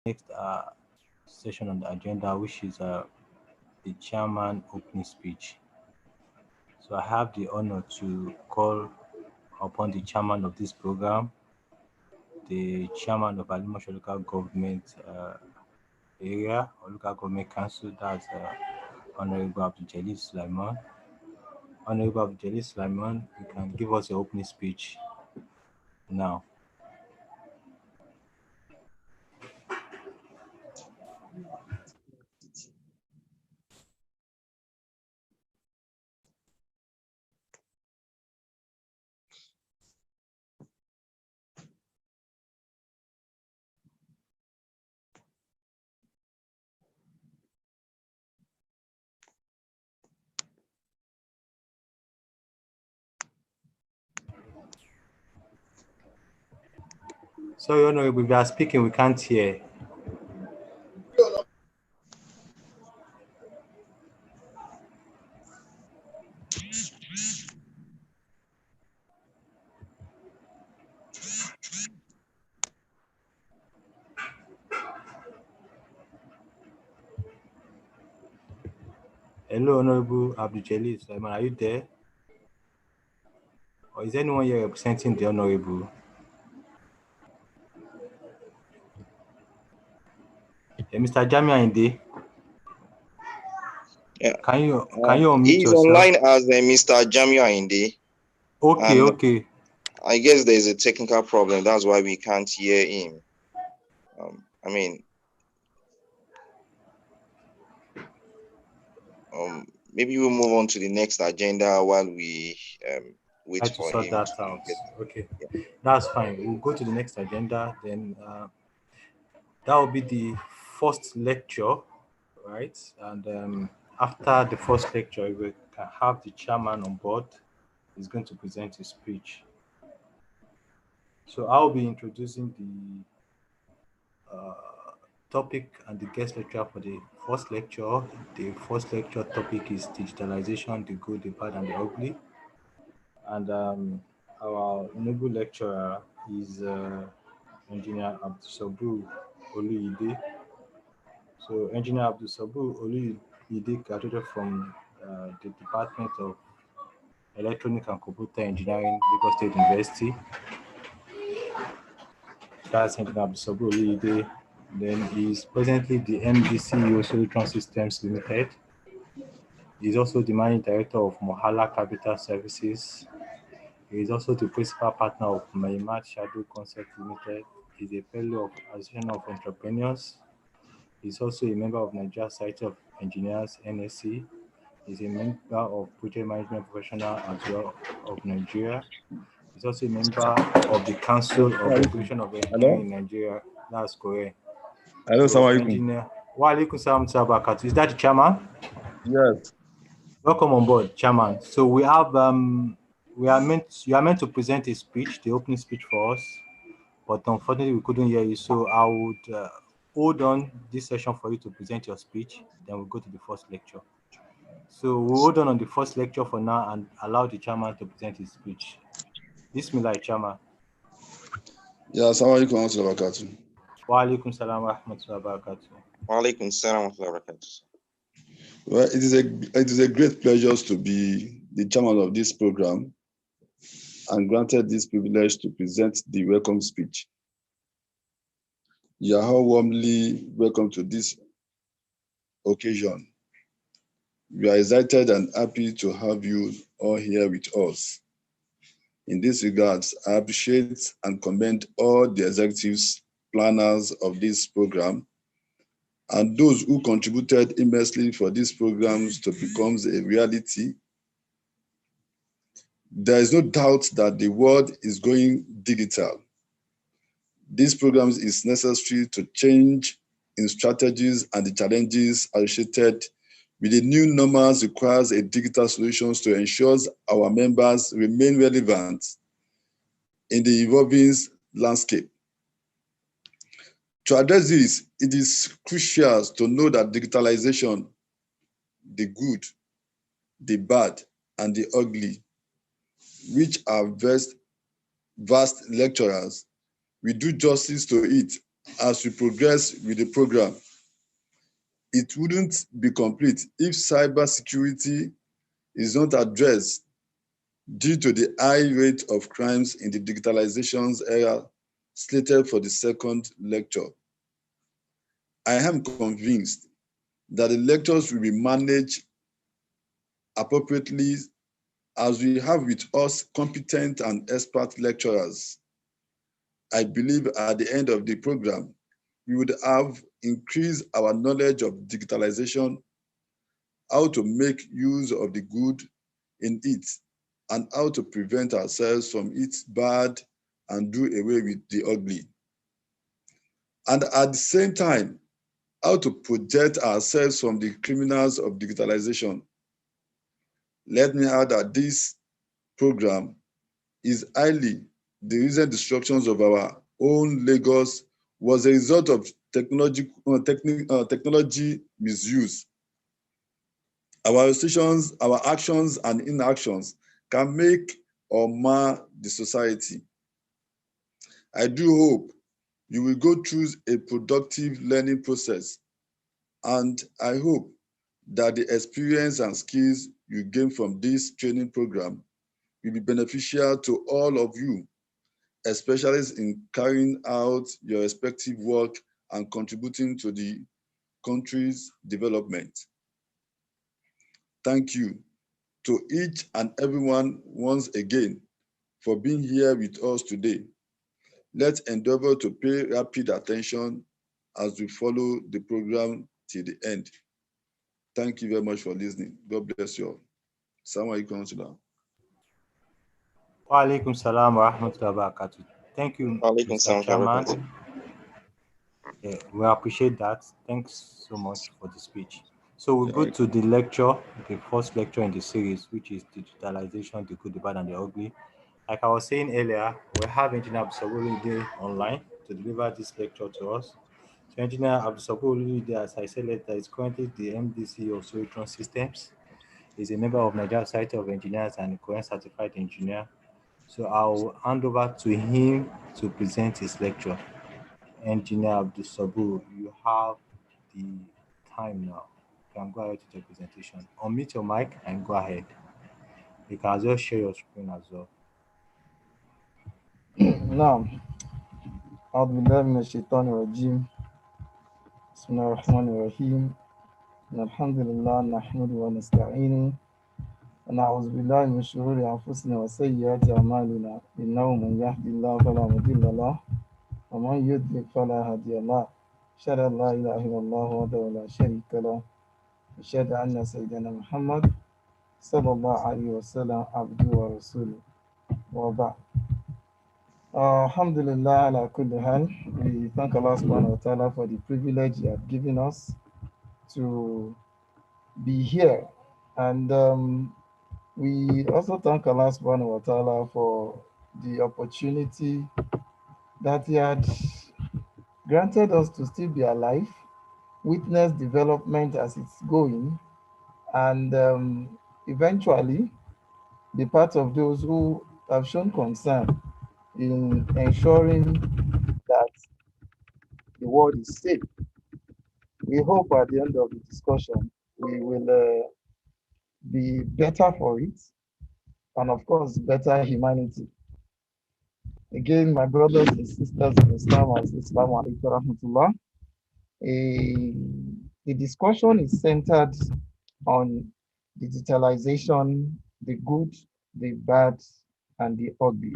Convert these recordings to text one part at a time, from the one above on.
Next session on the agenda, which is the chairman opening speech. So I have the honor to call upon the chairman of this program, the chairman of Alimosho local government area or local government council, that's Honorable Abdul Sulaiman. Honorable Abdul Sulaiman, you can give us your opening speech now. Sorry, Honorable, if you are speaking, we can't hear. Hello, Honorable Abdul Sulaiman, are you there? Or is anyone here representing the Honorable? Mr. Jamiu Ayinde, Yeah. can you unmute He's yourself? online as Mr. Jamio Inde. Okay, And okay. I guess there's a technical problem. That's why we can't hear him. Maybe we'll move on to the next agenda while we wait Try to for sort him. that out. Okay, that's fine. We'll go to the next agenda. Then that will be the first lecture, right? And after the first lecture, we can have the chairman on board. He's going to present his speech. So I'll be introducing the topic and the guest lecturer for the first lecture. The first lecture topic is digitalization, the good, the bad, and the ugly. And our noble lecturer is Engineer Abdusabu Oluyide. So Engineer Abdusabu Oluyide graduated from the Department of Electronic and Computer Engineering, Lagos State University. That's Engineer Abdusabu Oluyide. Then he is presently the MD CEO Solutron Systems Limited. He is also the managing director of Mohala Capital Services. He is also the principal partner of Maimat Shadow Concept Limited. He is a fellow of Association of Entrepreneurs. He is also a member of Nigeria Society of Engineers (NSC). He is a member of Project Management Professional as well of Nigeria. He is also a member of the Council of Education of Engineering in Nigeria. That's correct. Hello, So, Assalamu alaikum. Engineer. Wa alaikum salam tabarakat. Is that the chairman? Yes. Welcome on board, chairman. So we have you are meant to present a speech, the opening speech for us, but unfortunately we couldn't hear you. So I would hold on this session for you to present your speech. Then we'll go to the first lecture. So we'll hold on the first lecture for now and allow the chairman to present his speech. Bismillah, chairman. Yeah, Assalamu alaikum wa rahmatullahi wa barakatuh. Wa alaikum salam wa rahmatullahi wa barakatuh. Wa alaikum salam wa rahmatullahi wa barakatuh. Well, it is a great pleasure to be the chairman of this program and granted this privilege to present the welcome speech. You are all warmly welcome to this occasion. We are excited and happy to have you all here with us. In this regard, I appreciate and commend all the executives, planners of this program, and those who contributed immensely for these programs to become a reality. There is no doubt that the world is going digital. These programs is necessary to change in strategies and the challenges associated with the new normals requires a digital solutions to ensure our members remain relevant in the evolving landscape. To address this, it is crucial to know that digitalization, the good, the bad, and the ugly, which are vast lecturers, we do justice to it as we progress with the program. It wouldn't be complete if cybersecurity is not addressed due to the high rate of crimes in the digitalization's era slated for the second lecture. I am convinced that the lectures will be managed appropriately as we have with us competent and expert lecturers. I believe at the end of the program, we would have increased our knowledge of digitalization, how to make use of the good in it, and how to prevent ourselves from its bad and do away with the ugly. And at the same time, how to project ourselves from the criminals of digitalization. Let me add that this program is highly the recent destructions of our own Lagos was a result of technology misuse. Our decisions, our actions and inactions can make or mar the society. I do hope you will go through a productive learning process, and I hope that the experience and skills you gain from this training program will be beneficial to all of you, especially in carrying out your respective work and contributing to the country's development. Thank you to each and everyone once again for being here with us today. Let's endeavor to pay rapid attention as we follow the program till the end. Thank you very much for listening. God bless you all. Assalamu alaikum. Wa alaikum salam wa rahmatullahi wa barakatuh. Thank you, Alaikum Mr. salam wa Chairman. rahmatullah. Yeah, we appreciate that. Thanks so much for the speech. So we'll go Yeah, to the lecture, the first lecture in the series, which is digitalization, the good, the bad, and the ugly. Like I was saying earlier, we have Engineer Abdul online to deliver this lecture to us. So Engineer Abdul, as I said later, is currently the MDC of Solitron Systems. He's a member of Nigeria Society of Engineers and a current certified engineer. So I'll hand over to him to present his lecture. Engineer Abdul Sabur, you have the time now. You can go ahead with your presentation. Unmute your mic and go ahead. You can just share your screen as well. نعم أعوذ بالله من الشيطان الرجيم بسم الله الرحمن الرحيم إن الحمد لله نحمده ونستعينه ونعوذ بالله من شرور أنفسنا وسيئات أعمالنا إنه من يهد الله فلا مضل له ومن يضلل فلا هادي له أشهد أن لا إله إلا الله وحده لا شريك له أشهد أن سيدنا محمد صلى الله عليه وسلم عبده ورسوله وبعد Alhamdulillah ala kulli hal. We thank Allah subhanahu wa ta'ala for the privilege He has given us to be here. And we also thank Allah subhanahu wa ta'ala for the opportunity that He had granted us to still be alive, witness development as it's going, and eventually be part of those who have shown concern in ensuring that the world is safe. We hope at the end of the discussion, we will be better for it, and of course, better humanity. Again, my brothers and sisters in Islam, Assalamu alaikum wa rahmatullah. The discussion is centered on digitalization, the good, the bad, and the ugly.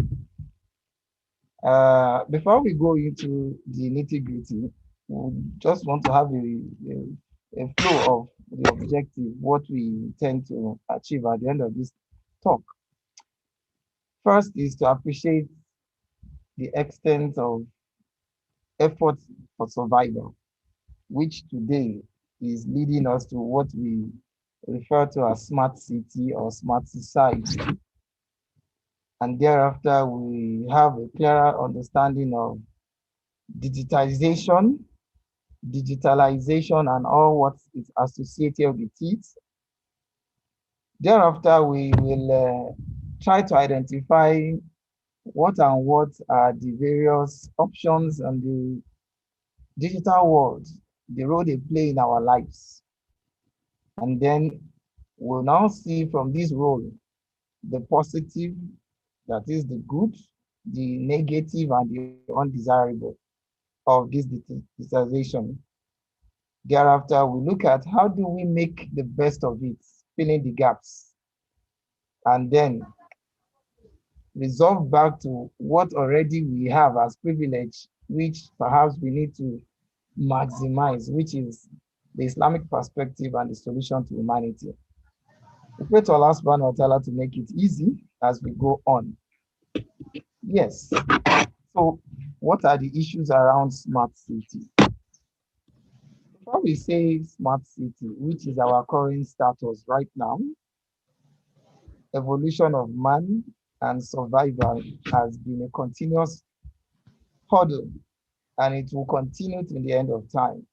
Before we go into the nitty-gritty, we just want to have a flow of the objective, what we intend to achieve at the end of this talk. First is to appreciate the extent of effort for survival, which today is leading us to what we refer to as smart city or smart society. And thereafter, we have a clearer understanding of digitalization, and all what is associated with it. Thereafter, we will try to identify what are the various options and the digital world, the role they play in our lives. And then we'll now see from this role the positive, that is the good, the negative, and the undesirable of this digitization. Thereafter, we look at how do we make the best of it, filling the gaps, and then resolve back to what already we have as privilege, which perhaps we need to maximize, which is the Islamic perspective and the solution to humanity. We pray to Allah subhanahu wa ta'ala to make it easy as we go on. Yes. So what are the issues around smart city? Before we say smart city, which is our current status right now, evolution of man and survival has been a continuous hurdle, and it will continue to the end of time,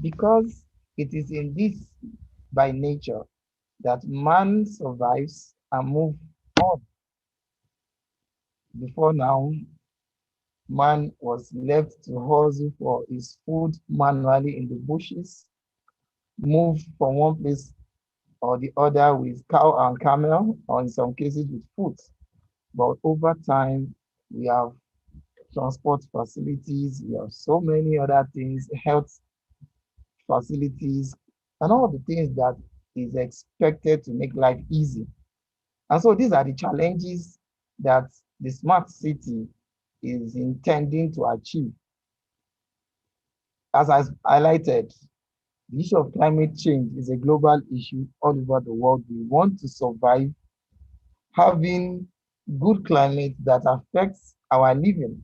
because it is in this by nature that man survives and move on. Before now, man was left to hustle for his food manually in the bushes, move from one place or the other with cow and camel, or in some cases with foot. But over time, we have transport facilities, we have so many other things, health facilities, and all the things that is expected to make life easy. And so these are the challenges that the smart city is intending to achieve. As I highlighted, the issue of climate change is a global issue all over the world. We want to survive having good climate that affects our living.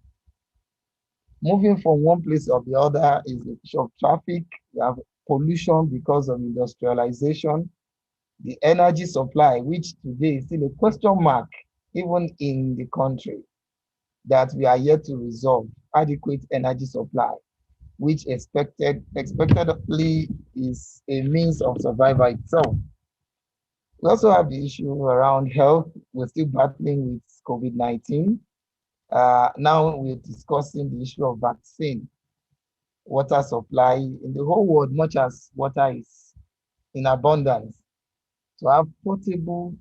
Moving from one place or the other is a issue of traffic. We have pollution because of industrialization. The energy supply, which today is still a question mark, even in the country, that we are yet to resolve adequate energy supply, which expectedly is a means of survival itself. We also have the issue around health. We're still battling with COVID-19. Now we're discussing the issue of vaccine, water supply in the whole world, much as water is in abundance. To have portable,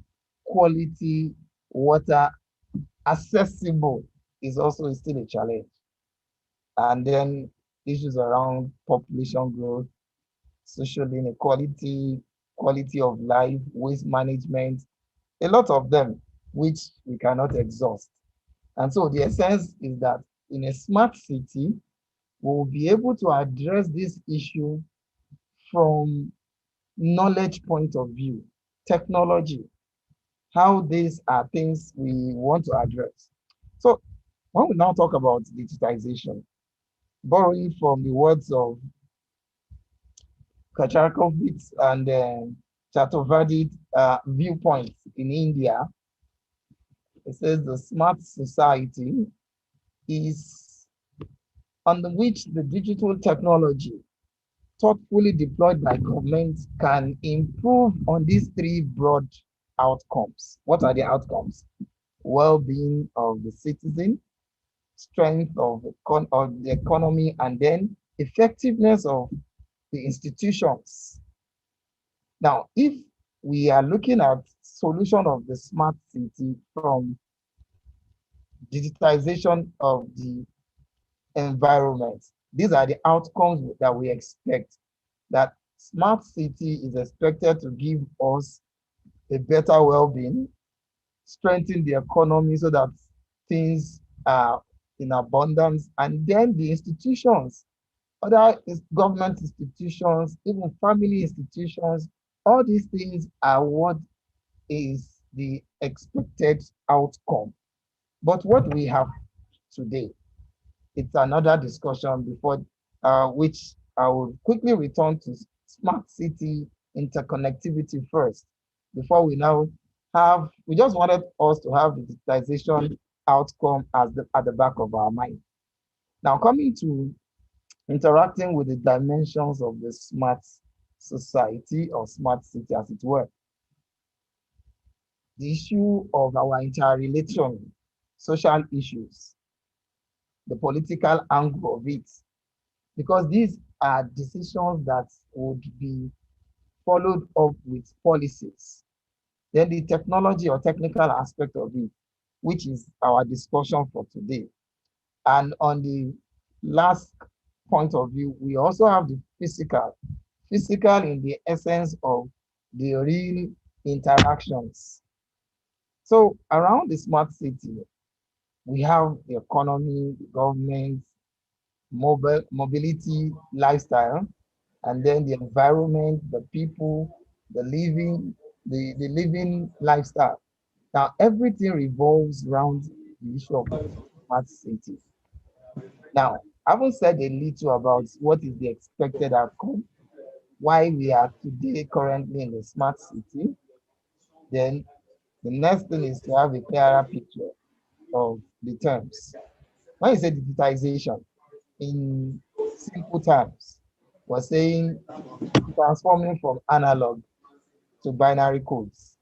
quality water accessible is also still a challenge. And then issues around population growth, social inequality, quality of life, waste management, a lot of them, which we cannot exhaust. And so the essence is that in a smart city, we'll be able to address this issue from knowledge point of view, technology, how these are things we want to address. So when we now talk about digitization, borrowing from the words of Kacharkovitz and Chatovadi viewpoints in India, it says the smart society is on which the digital technology thoughtfully deployed by governments can improve on these three broad outcomes. What are the outcomes? Well-being of the citizen, strength of the economy, and then effectiveness of the institutions. Now, if we are looking at solution of the smart city from digitization of the environment, these are the outcomes that we expect. That smart city is expected to give us a better well-being, strengthen the economy so that things are in abundance, and then the institutions, other government institutions, even family institutions, all these things are what is the expected outcome. But what we have today, it's another discussion before which I will quickly return to smart city interconnectivity first, before we now we just wanted us to have the digitization outcome as at the back of our mind. Now coming to interacting with the dimensions of the smart society or smart city as it were, the issue of our interrelation, social issues, the political angle of it, because these are decisions that would be followed up with policies. Then the technology or technical aspect of it, which is our discussion for today. And on the last point of view, we also have the physical in the essence of the real interactions. So around the smart city, we have the economy, the government, mobility, lifestyle, and then the environment, the people, the living lifestyle. Now everything revolves around the issue of smart city. Now, having said a little about what is the expected outcome, why we are today currently in the smart city, then the next thing is to have a clearer picture of the terms. When you say digitization, in simple terms, we're saying transforming from analog to binary codes.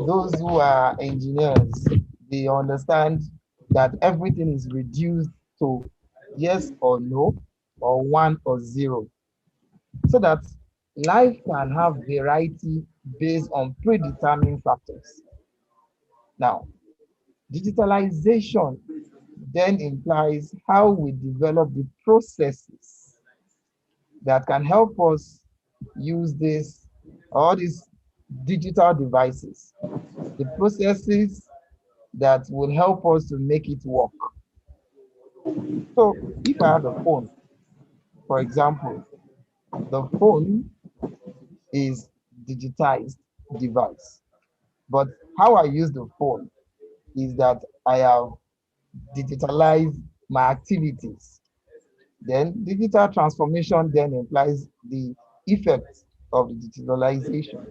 Those who are engineers, they understand that everything is reduced to yes or no, or one or zero, so that life can have variety based on predetermined factors. Now, digitalization then implies how we develop the processes that can help us use this all these digital devices, the processes that will help us to make it work. So if I have a phone, for example, the phone is digitized device, but how I use the phone is that I have digitalized my activities. Then digital transformation then implies the effect of the digitalization.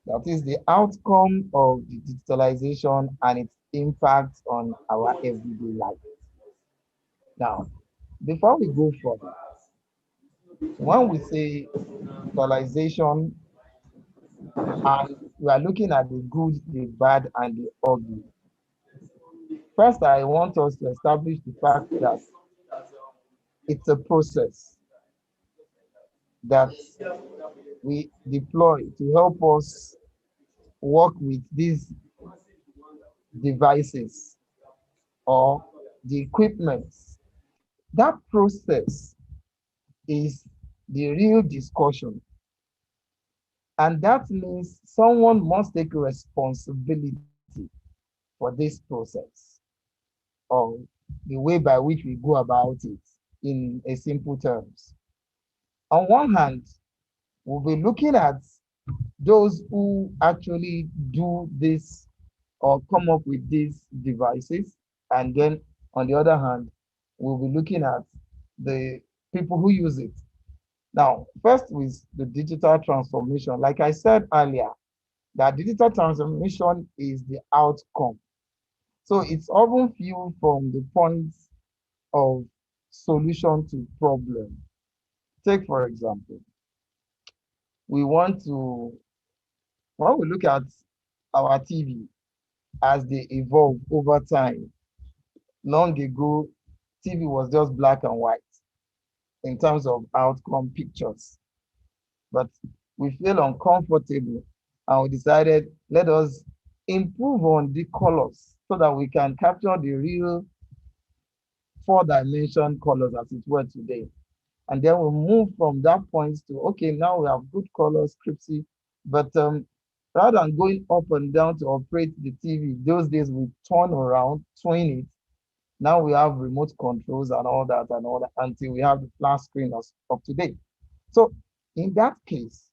That is the outcome of the digitalization and its impact on our everyday life. Now, before we go further, when we say digitalization and we are looking at the good, the bad, and the ugly, first I want us to establish the fact that it's a process that we deploy to help us work with these devices or the equipment. That process is the real discussion. And that means someone must take responsibility for this process or the way by which we go about it in a simple terms. On one hand, we'll be looking at those who actually do this or come up with these devices. And then on the other hand, we'll be looking at the people who use it. Now, first with the digital transformation, like I said earlier, that digital transformation is the outcome. So it's often viewed from the point of solution to problem. Take, for example, we want to, when we look at our TV as they evolve over time, long ago, TV was just black and white in terms of outcome pictures. But we feel uncomfortable and we decided let us improve on the colors so that we can capture the real four-dimension colors as it were today. And then we move from that point to okay, now we have good colors, scripty, but rather than going up and down to operate the TV, those days we turn around, twin it. Now we have remote controls and all that until we have the flat screen of today. So in that case,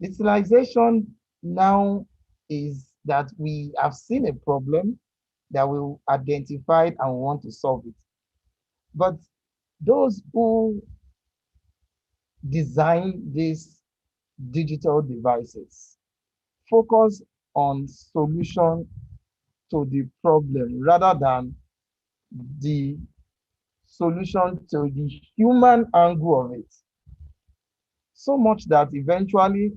digitalization now is that we have seen a problem that we identified and we want to solve it. But those who design these digital devices focus on solution to the problem rather than the solution to the human angle of it. So much that eventually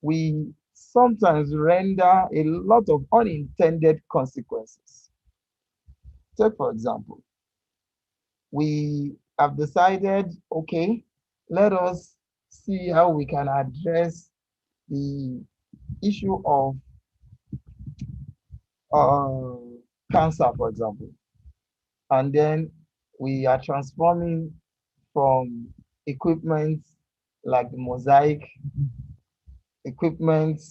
we sometimes render a lot of unintended consequences. Take, for example, we I've decided, okay, let us see how we can address the issue of uh, cancer, for example. And then we are transforming from equipment like the mosaic equipment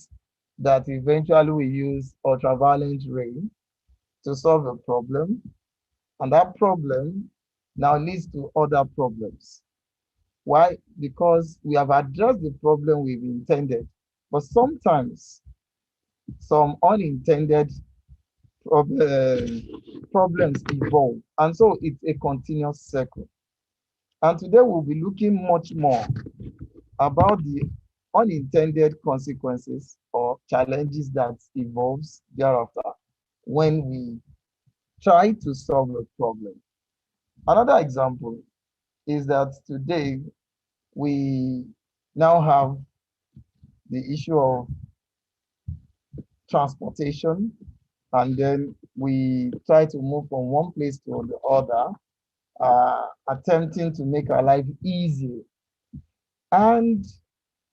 that eventually we use ultraviolet ray to solve a problem. And that problem now leads to other problems. Why? Because we have addressed the problem we've intended, but sometimes some unintended problems evolve. And so it's a continuous circle. And today we'll be looking much more about the unintended consequences or challenges that evolves thereafter when we try to solve a problem. Another example is that today we now have the issue of transportation, and then we try to move from one place to the other, attempting to make our life easy. And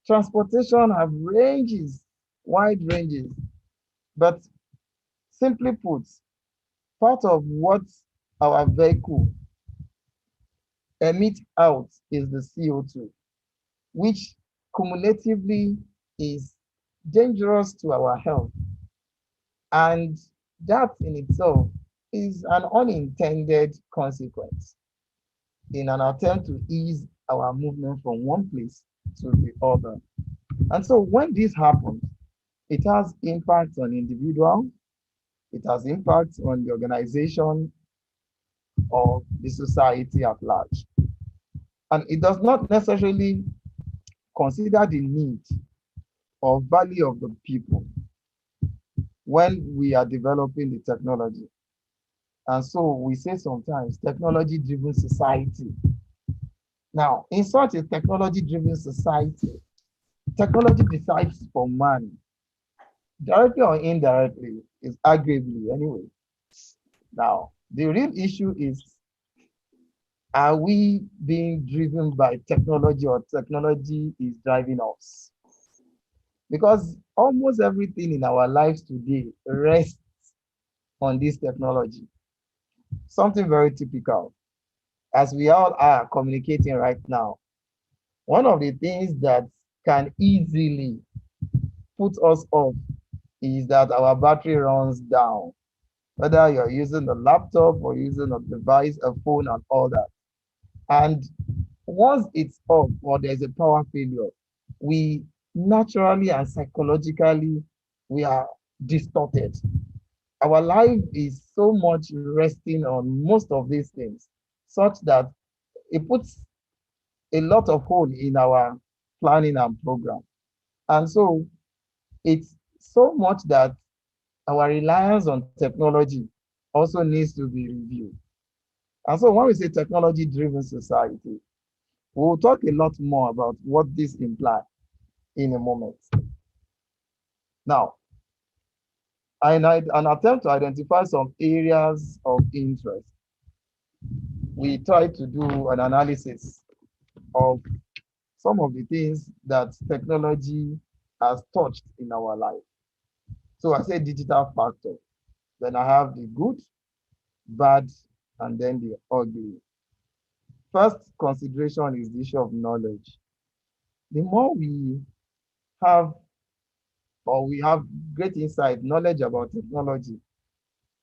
transportation have ranges, wide ranges, but simply put, part of what our vehicle emit out is the CO2, which cumulatively is dangerous to our health. And that in itself is an unintended consequence in an attempt to ease our movement from one place to the other. And so when this happens, it has impact on individual, it has impact on the organization or the society at large. And it does not necessarily consider the need or value of the people when we are developing the technology. And so we say sometimes technology-driven society. Now, in such a technology-driven society, technology decides for man, directly or indirectly, is arguably anyway. Now, the real issue is, are we being driven by technology or technology is driving us? Because almost everything in our lives today rests on this technology. Something very typical, as we all are communicating right now. One of the things that can easily put us off is that our battery runs down, whether you're using a laptop or using a device, a phone, and all that. And once it's off or there's a power failure, we naturally and psychologically, we are distorted. Our life is so much resting on most of these things, such that it puts a lot of hole in our planning and program. And so it's so much that our reliance on technology also needs to be reviewed. And so when we say technology-driven society, we'll talk a lot more about what this implies in a moment. Now, an attempt to identify some areas of interest. We try to do an analysis of some of the things that technology has touched in our life. So I say digital factor, then I have the good, bad, and then the ugly. First consideration is the issue of knowledge. The more we have, or we have great insight, knowledge about technology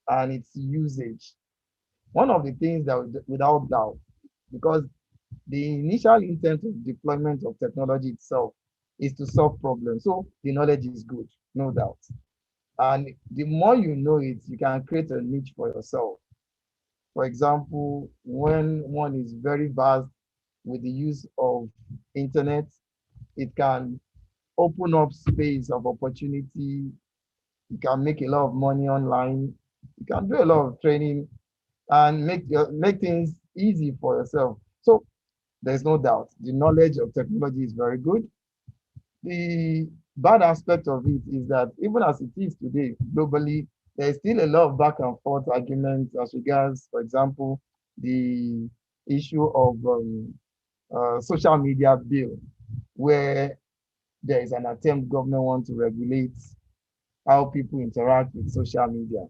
and its usage, one of the things that without doubt, because the initial intent of deployment of technology itself is to solve problems. So the knowledge is good, no doubt. And the more you know it, you can create a niche for yourself. For example, when one is very vast with the use of internet, it can open up space of opportunity. You can make a lot of money online. You can do a lot of training and make things easy for yourself. So there's no doubt the knowledge of technology is very good. The bad aspect of it is that even as it is today, globally, there's still a lot of back and forth arguments as regards, for example, the issue of social media bill, where there is an attempt government want to regulate how people interact with social media.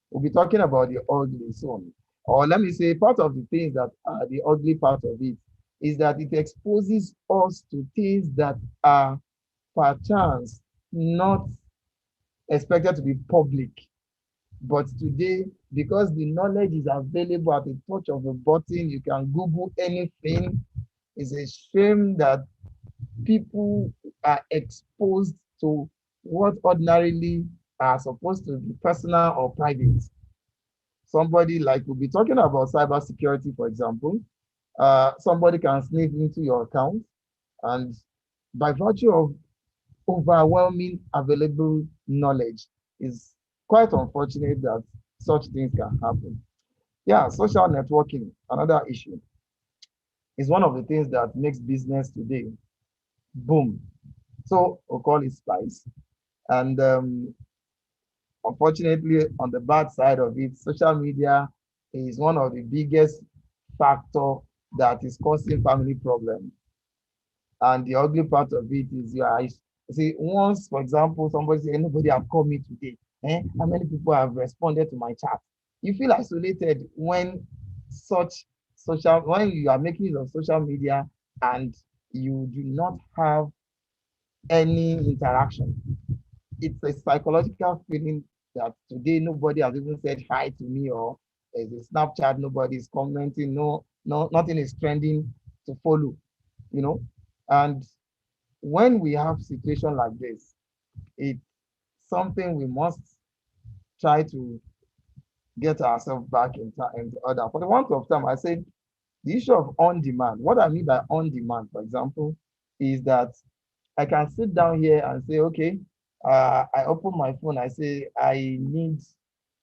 We'll be talking about the ugly soon. Or let me say, part of the things that are the ugly part of it is that it exposes us to things that are perchance not expected to be public. But today, because the knowledge is available at the touch of a button, you can Google anything. It's a shame that people are exposed to what ordinarily are supposed to be personal or private. Somebody, like, we'll be talking about cybersecurity, for example. Somebody can sneak into your account, and by virtue of overwhelming available knowledge, is quite unfortunate that such things can happen. Yeah, social networking, another issue, is one of the things that makes business today boom. So we'll call it spice. And unfortunately, on the bad side of it, social media is one of the biggest factor that is causing family problems. And the ugly part of it is you are, see, once, for example, somebody say, nobody have called me today. How many people have responded to my chat? You feel isolated when when you are making use of social media and you do not have any interaction. It's a psychological feeling that today nobody has even said hi to me, or there's a Snapchat, nobody is commenting, nothing is trending to follow, you know. And when we have situation like this, it's something we must try to get ourselves back into order. For the want of time, I said the issue of on demand. What I mean by on demand, for example, is that I can sit down here and say, okay, I open my phone, I say, I need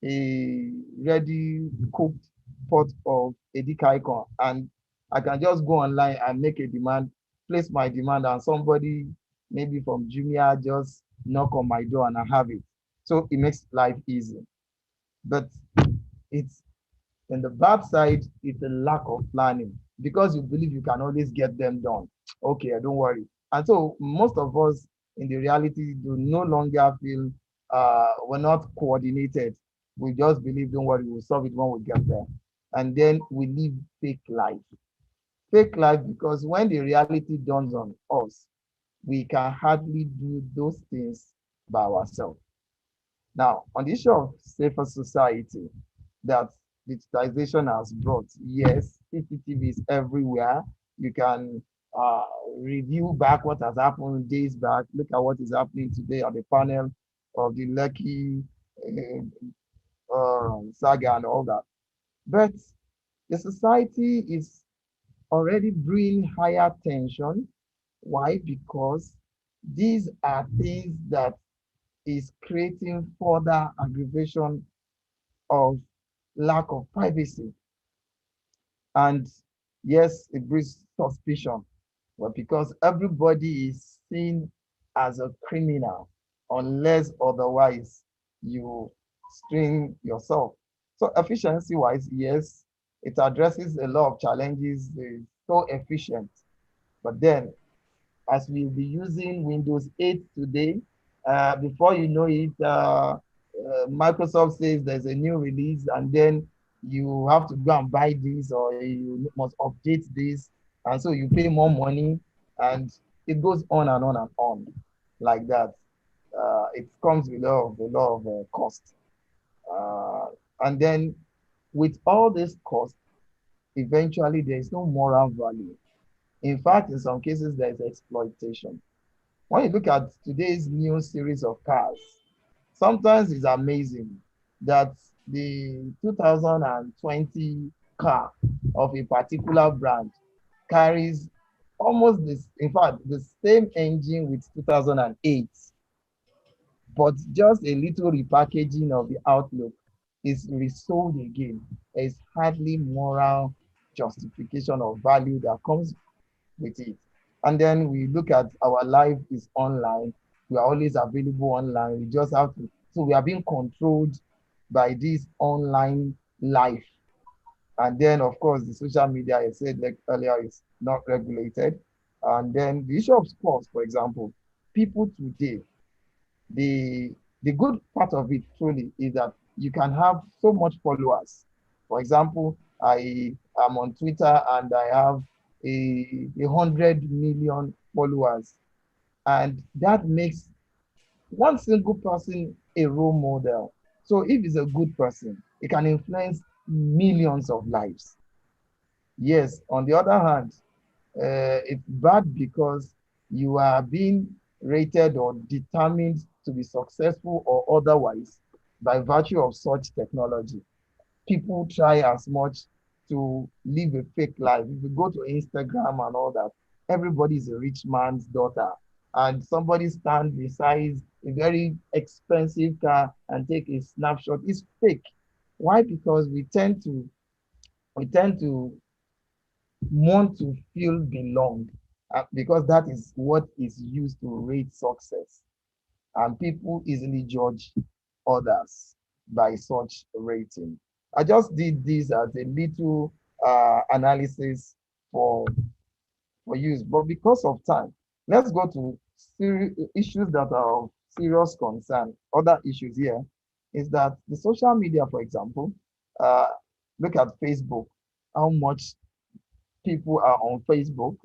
a ready cooked pot of edikaikon, and I can just go online and make a demand, place my demand, and somebody maybe from Jumia just knock on my door and I have it. So it makes life easy. But it's and the bad side is the lack of planning, because you believe you can always get them done. Okay, don't worry. And so most of us in the reality do no longer feel we're not coordinated. We just believe, don't worry, we'll solve it when we get there. And then we live fake life. Fake life, because when the reality dawns on us, we can hardly do those things by ourselves. Now, on the issue of safer society that digitization has brought, yes, CCTV is everywhere. You can uh, review back what has happened days back. Look at what is happening today on the panel of the Lucky saga and all that. But the society is already bringing higher tension. Why? Because these are things that is creating further aggravation of lack of privacy. And yes, it brings suspicion, but because everybody is seen as a criminal, unless otherwise you string yourself. So efficiency wise, yes, it addresses a lot of challenges. It's so efficient. But then as we'll be using Windows 8 today, before you know it, Microsoft says there's a new release, and then you have to go and buy this, or you must update this, and so you pay more money, and it goes on and on and on like that. It comes with a lot of cost, uh, and then with all this cost, eventually there is no moral value. In fact, in some cases, there is exploitation. When you look at today's new series of cars, sometimes it's amazing that the 2020 car of a particular brand carries almost this, in fact, the same engine with 2008, but just a little repackaging of the outlook is resold again. There is hardly moral justification or value that comes with it. And then we look at our life is online. We are always available online. We just have to. So we are being controlled by this online life. And then, of course, the social media, I said like earlier, is not regulated. And then the issue of sports, for example, people today, the the good part of it truly is that you can have so much followers. For example, I am on Twitter and I have a 100 million followers, and that makes one single person a role model. So if he's a good person, it can influence millions of lives. Yes, on the other hand, it's bad because you are being rated or determined to be successful or otherwise by virtue of such technology. People try as much to live a fake life. If you go to Instagram and all that, everybody is a rich man's daughter. And somebody stand beside a very expensive car and take a snapshot. It's fake. Why? Because we tend to want to feel belong, because that is what is used to rate success, and people easily judge others by such rating. I just did this as a little analysis for use, but because of time, let's go to issues that are of serious concern. Other issues here is that the social media, for example, uh, look at Facebook, how much people are on Facebook,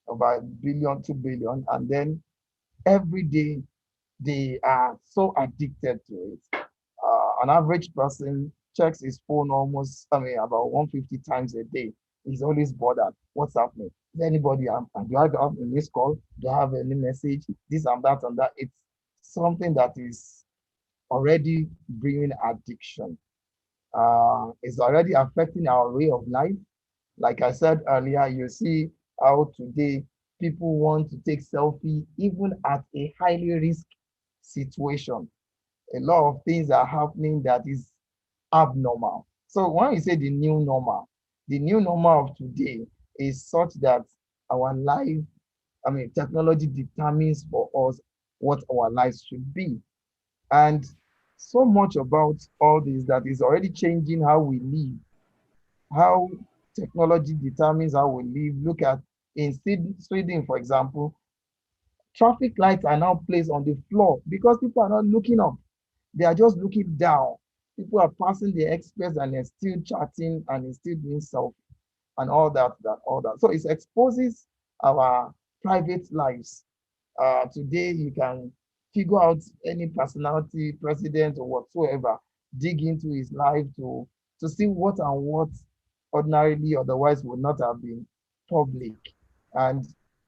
about a billion, 2 billion, and then every day they are so addicted to it. An average person checks his phone almost, I mean, about 150 times a day. He's always bothered. What's happening? Is anybody, do I have a missed call? Do I have any message? This and that and that. It's something that is already bringing addiction. It's already affecting our way of life. Like I said earlier, you see how today people want to take selfie even at a highly risk situation. A lot of things are happening that is abnormal. So when you say the new normal of today is such that our life, I mean, technology determines for us what our lives should be. And so much about all this that is already changing how we live, how technology determines how we live. Look at in Sweden, for example, traffic lights are now placed on the floor because people are not looking up. They are just looking down. People are passing the express and they're still chatting and they're still doing self and all that. So it exposes our private lives. Today, you can figure out any personality, president or whatsoever, dig into his life to see what and what ordinarily otherwise would not have been public. And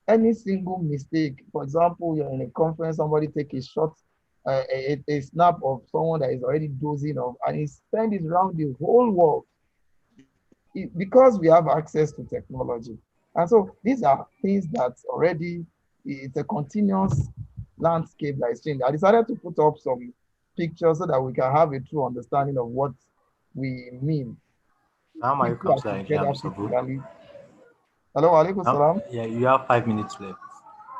any single mistake, for example, you're in a conference, somebody take a shot, a snap of someone that is already dozing off, and he send it around the whole world because we have access to technology. And so these are things that already, it's a continuous landscape that is changing. I decided to put up some pictures so that we can have a true understanding of what we mean. How are you People are considering here, together Mr. Good? physically. Hello, alaikum salam. Yeah, you have 5 minutes left.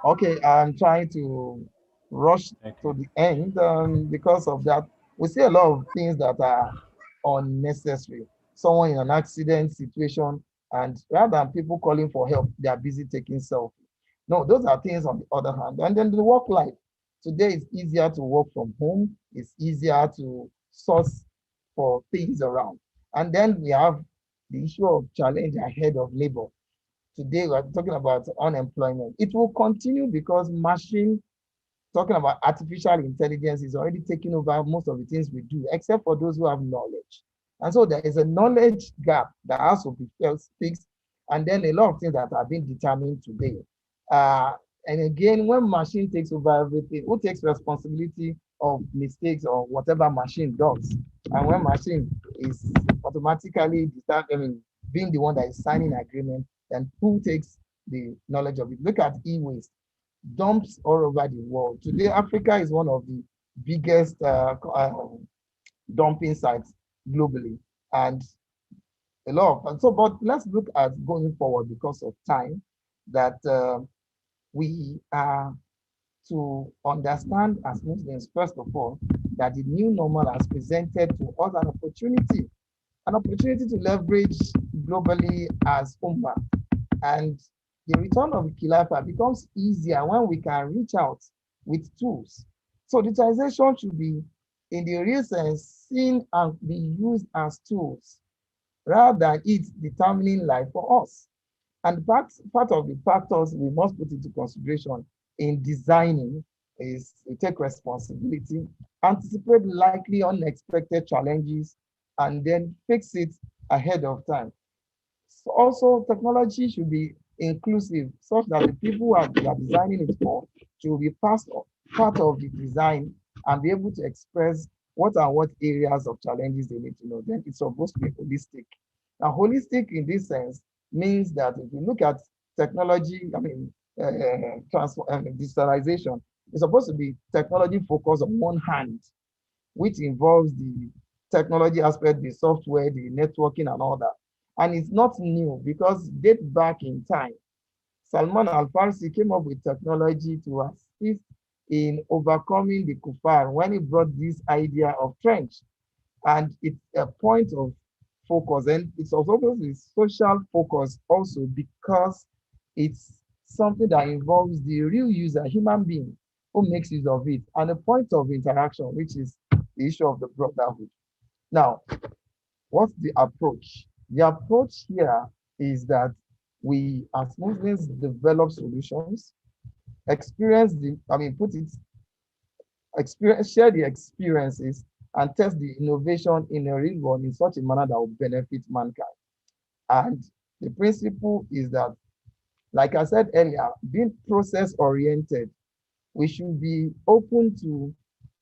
Okay, I'm trying to rush Okay. to the end. Because of that, we see a lot of things that are unnecessary. Someone in an accident situation, and rather than people calling for help, they are busy taking selfie. No, those are things on the other hand. And then the work life. Today it's easier to work from home. It's easier to source for things around. And then we have the issue of challenge ahead of labor. Today we're talking about unemployment. It will continue because machine, talking about artificial intelligence, is already taking over most of the things we do, except for those who have knowledge. And so there is a knowledge gap that has to be fixed. And then a lot of things that are being determined today. Uh, and again, when machine takes over everything, who takes responsibility of mistakes or whatever machine does? And when machine is automatically being the one that is signing agreement, then who takes the knowledge of it? Look at e-waste, dumps all over the world. Today, Africa is one of the biggest dumping sites globally, and a lot of. And so, but let's look at going forward because of time. That we are to understand as Muslims, first of all, that the new normal has presented to us an opportunity to leverage globally as Ummah. And the return of Khilafah becomes easier when we can reach out with tools. So digitization should be, in the real sense, seen and be used as tools rather than it determining life for us. And part of the factors we must put into consideration in designing is to take responsibility, anticipate likely unexpected challenges, and then fix it ahead of time. So also, technology should be inclusive such that the people who are designing it for should be part of the design and be able to express what areas of challenges they need to know. Then it's supposed to be holistic. Now, holistic in this sense means that if you look at technology, digitalization, it's supposed to be technology focused on one hand, which involves the technology aspect, the software, the networking, and all that. And it's not new because date back in time, Salman Al Farsi came up with technology to assist in overcoming the kuffar when he brought this idea of trench. And it's a point of focus. And it's also a social focus also because it's something that involves the real user, human being, who makes use of it, and a point of interaction, which is the issue of the brotherhood. Now, what's the approach? The approach here is that we as Muslims develop solutions, experience the, put it, experience, share the experiences, and test the innovation in a real world in such a manner that will benefit mankind. And the principle is that, like I said earlier, being process oriented, we should be open to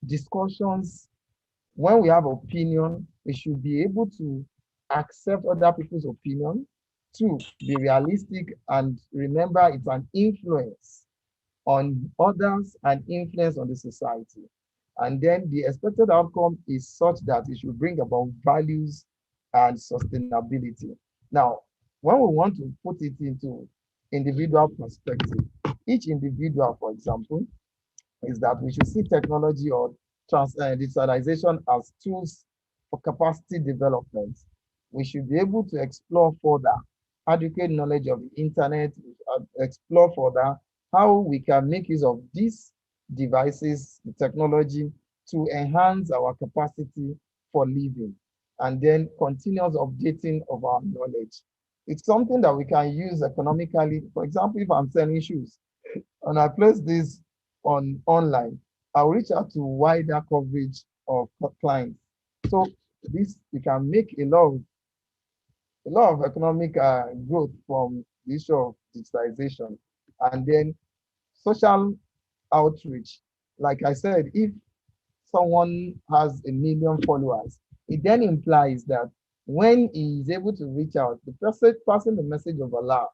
discussions. When we have opinion, we should be able to accept other people's opinion. Two, be realistic and remember it's an influence on others and influence on the society. And then the expected outcome is such that it should bring about values and sustainability. Now, when we want to put it into individual perspective, each individual, for example, is that we should see technology or digitalization as tools for capacity development. We should be able to explore further adequate knowledge of the internet, explore further how we can make use of these devices, the technology, to enhance our capacity for living, and then continuous updating of our knowledge. It's something that we can use economically. For example, if I'm selling shoes and I place this on online, I'll reach out to wider coverage of clients. So this, we can make a lot of economic growth from the issue of digitalization. And then social outreach. Like I said, if someone has 1 million followers, it then implies that when he is able to reach out, the person passing the message of Allah,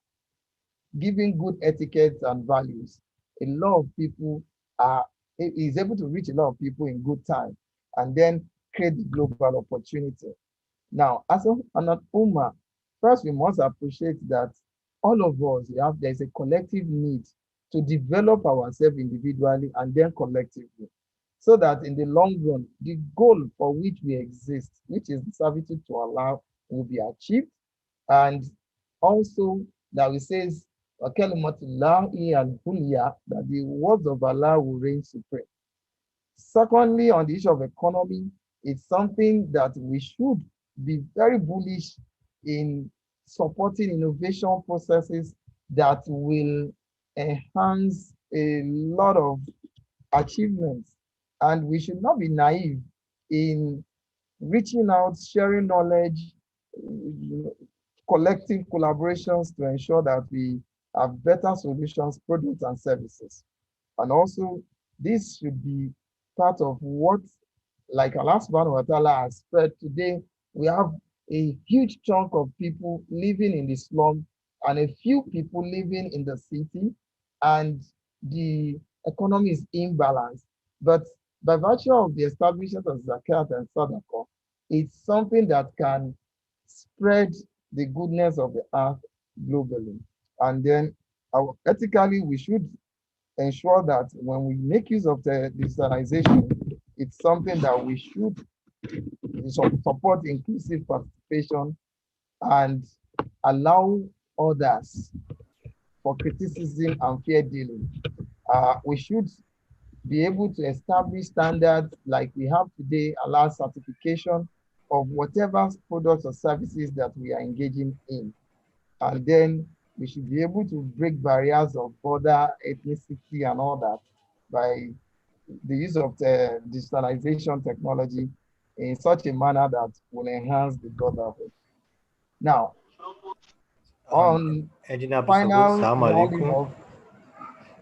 giving good etiquette and values, a lot of people are, he is able to reach a lot of people in good time and then create the global opportunity. Now, as an Ummah, first we must appreciate that all of us, there's a collective need to develop ourselves individually and then collectively, so that in the long run, the goal for which we exist, which is the servitude to Allah, will be achieved. And also that we says, "Kalimatullahi al-Hulya," that the words of Allah will reign supreme. Secondly, on the issue of economy, it's something that we should be very bullish in supporting innovation processes that will enhance a lot of achievements. And we should not be naive in reaching out, sharing knowledge, collective collaborations to ensure that we have better solutions, products, and services. And also, this should be part of what, like Allah subhanahu wa ta'ala has spread today, we have a huge chunk of people living in the slum and a few people living in the city, and the economy is imbalanced. But by virtue of the establishment of zakat and sadaqah, it's something that can spread the goodness of the earth globally. And then ethically, we should ensure that when we make use of the digitalization, it's something that we should support inclusive participation and allow others for criticism and fair dealing. We should be able to establish standards like we have today, allow certification of whatever products or services that we are engaging in. And then we should be able to break barriers of border, ethnicity, and all that by the use of the digitalization technology in such a manner that will enhance the brotherhood. Now, on Engineer Abdul final Salam rounding alaikum. off,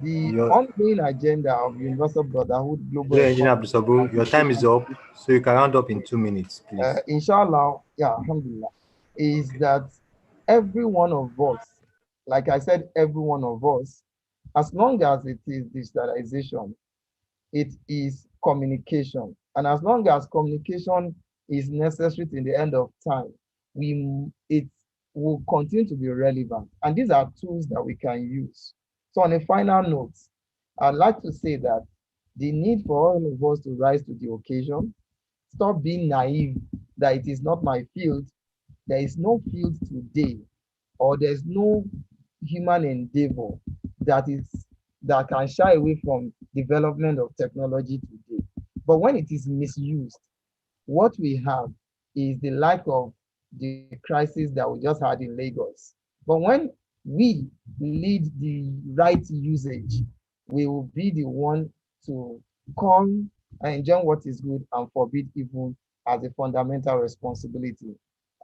the Your, ongoing agenda of Universal Brotherhood Global Engineer Economy Abdul, and your time is up, Social so you can round up in 2 minutes, please. inshallah, yeah, alhamdulillah, is that every one of us, like I said, every one of us, as long as it is digitalization, it is communication. And as long as communication is necessary in the end of time, it will continue to be relevant. And these are tools that we can use. So on a final note, I'd like to say that the need for all of us to rise to the occasion, stop being naive that it is not my field. There is no field today, or there's no human endeavor that is that can shy away from development of technology today. But when it is misused, what we have is the lack of the crisis that we just had in Lagos. But when we lead the right usage, we will be the one to come and enjoy what is good and forbid evil as a fundamental responsibility.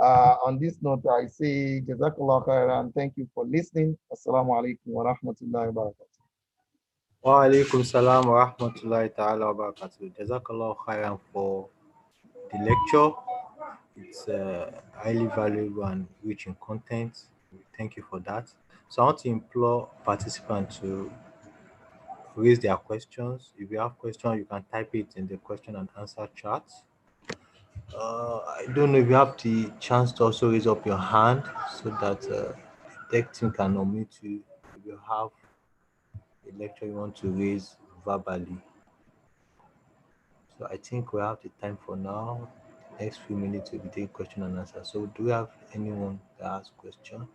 On this note, I say Jazakallah khairan. Thank you for listening. Assalamu alaikum wa rahmatullahi wa barakatuh. Wa alaikum salam wa rahmatullahi ta'ala wa barakatuh. Jazakallah khairan for the lecture. It's highly valuable and rich in content. Thank you for that. So I want to implore participants to raise their questions. If you have questions, you can type it in the question and answer chat. I don't know if you have the chance to also raise up your hand so that the tech team can unmute you if you have a lecture you want to raise verbally. So I think we have the time for now. Next few minutes we'll be taking question and answer. So do we have anyone that has question?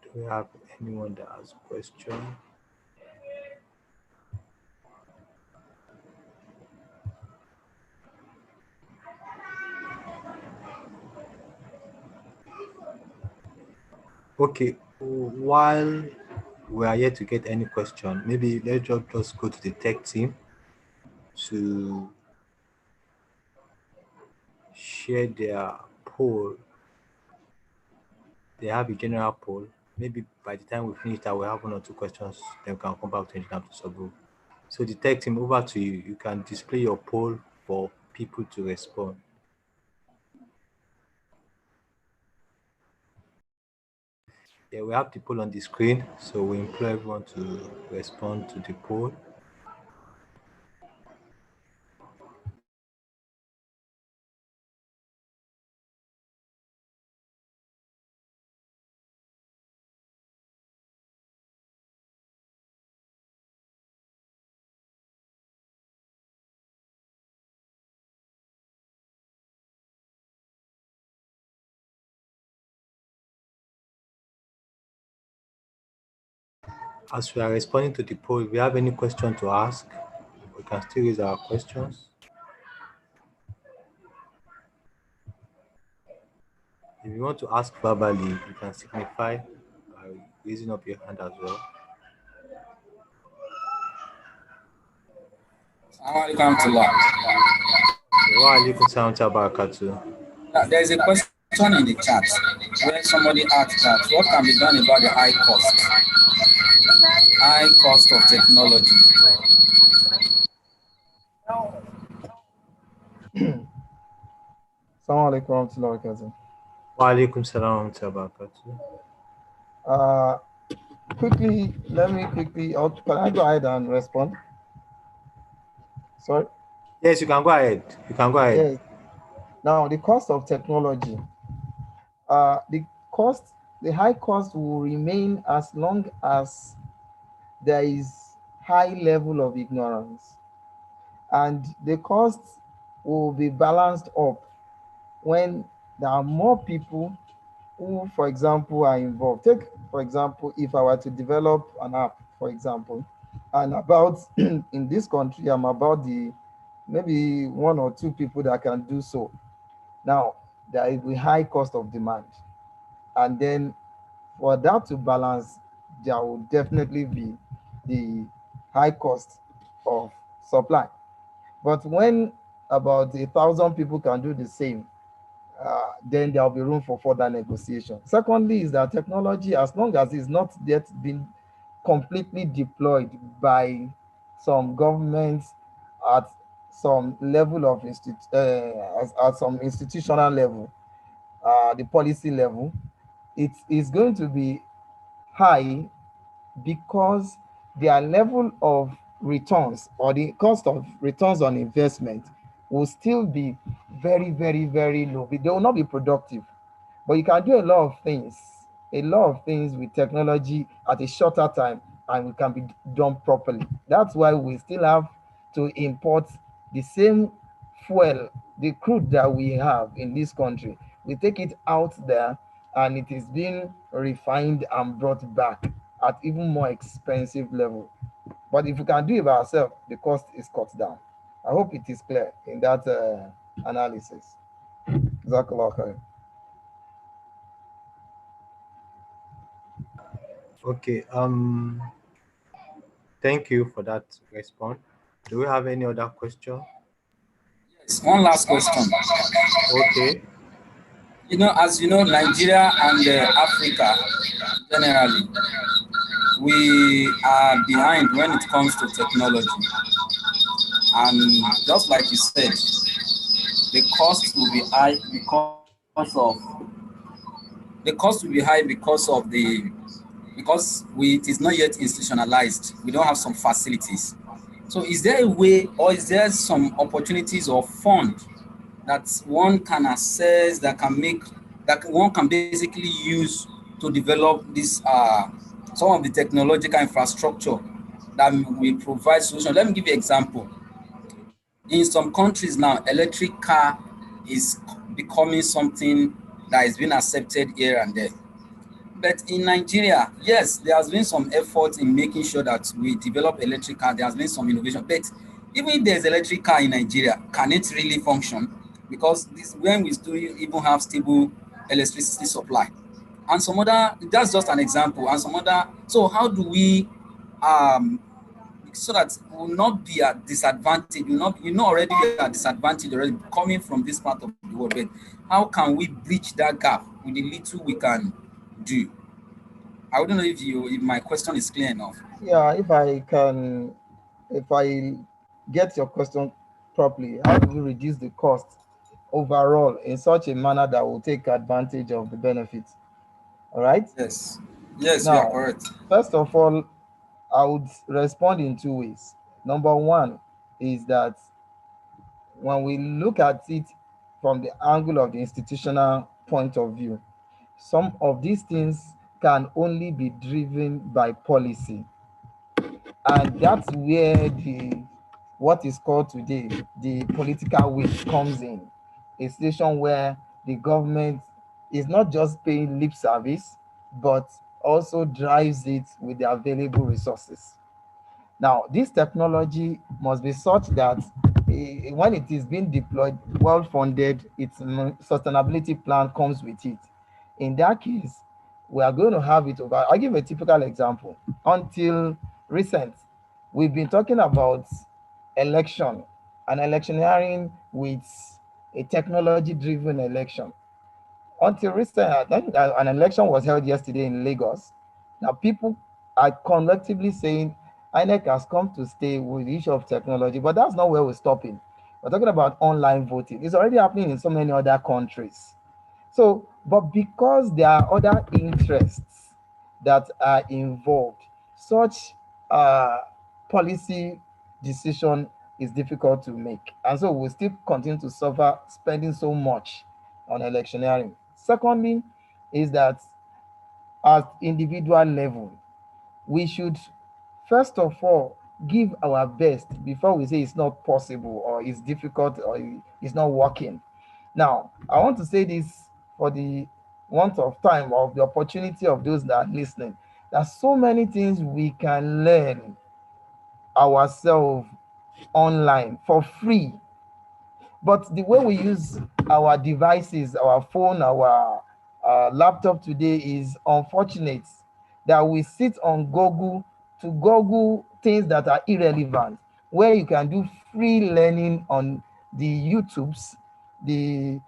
Do we have anyone that has question? Okay, while we are yet to get any question, maybe let's just go to the tech team to share their poll. They have a general poll. Maybe by the time we finish that, we'll have one or two questions. Then we can come back to Engineer Abdul. So the tech team, over to you. You can display your poll for people to respond. Yeah, we have the poll on the screen, so we implore everyone to respond to the poll. As we are responding to the poll, if we have any question to ask, we can still raise our questions. If you want to ask verbally, you can signify by raising up your hand as well. Assalamualaikum Wa alaikum salam wa barakatuh. There is a question in the chat where somebody asked that what can be done about the high cost of technology. Assalamu alaikum wa rahmatullahi wa barakatuh. Wa alaikum salam wa barakatuh. Quickly, let me quickly, can I go ahead and respond? Sorry. Yes, you can go ahead. You can go ahead. Yes. Now, the cost of technology, the cost, the high cost will remain as long as there is high level of ignorance, and the cost will be balanced up when there are more people who, for example, are involved. Take, for example, if I were to develop an app, for example, and about in this country, I'm about the maybe one or two people that can do so. Now, there is a high cost of demand. And then for that to balance, there will definitely be the high cost of supply. But when about 1,000 people can do the same, then there will be room for further negotiation. Secondly, is that technology, as long as it's not yet been completely deployed by some governments at some level of at some institutional level, the policy level, it is going to be high because their level of returns or the cost of returns on investment will still be very, very, very low. They will not be productive. But you can do a lot of things with technology at a shorter time, and it can be done properly. That's why we still have to import the same fuel, the crude that we have in this country. We take it out there and it is being refined and brought back at even more expensive level. But if we can do it by ourselves, the cost is cut down. I hope it is clear in that analysis. Jazakallah khair. Okay. Thank you for that response. Do we have any other question? Yes, one last question. Okay. As you know, Nigeria and Africa generally, we are behind when it comes to technology. And just like you said, the cost will be high because it is not yet institutionalized. We don't have some facilities. So is there a way or is there some opportunities or fund that one can assess that one can basically use to develop this some of the technological infrastructure that will provide solution? Let me give you an example. In some countries now, electric car is becoming something that is being accepted here and there. But in Nigeria, yes, there has been some effort in making sure that we develop electric car. There has been some innovation. But even if there's electric car in Nigeria, can it really function? Because this when we still even have stable electricity supply. And some other, that's just an example. And some other, so how do we um so that we will not be at disadvantage, already we are disadvantaged already coming from this part of the world. But how can we bridge that gap with the little we can do? I don't know if my question is clear enough. Yeah, if I get your question properly, how do we reduce the cost overall in such a manner that will take advantage of the benefits? All right. Yes. Yes, you are Now, correct. first of all, I would respond in two ways. Number one is that when we look at it from the angle of the institutional point of view, some of these things can only be driven by policy. And that's where the what is called today the political will comes in. A situation where the government is not just paying lip service, but also drives it with the available resources. Now, this technology must be such that when it is being deployed, well funded, its sustainability plan comes with it. In that case, we are going to have it over. I'll give a typical example. Until recent, we've been talking about election and electioneering with a technology driven election. Until recent, I think an election was held yesterday in Lagos. Now, people are collectively saying INEC has come to stay with the issue of technology, but that's not where we're stopping. We're talking about online voting. It's already happening in so many other countries. So, but because there are other interests that are involved, such policy decision is difficult to make. And so we still continue to suffer spending so much on electioneering. Secondly, is that at individual level, we should first of all give our best before we say it's not possible or it's difficult or it's not working. Now, I want to say this for the want of time of the opportunity of those that are listening. There's so many things we can learn ourselves online for free, but the way we use our devices, our phone, our laptop today is unfortunate that we sit on Google to Google things that are irrelevant, where you can do free learning on the YouTubes, the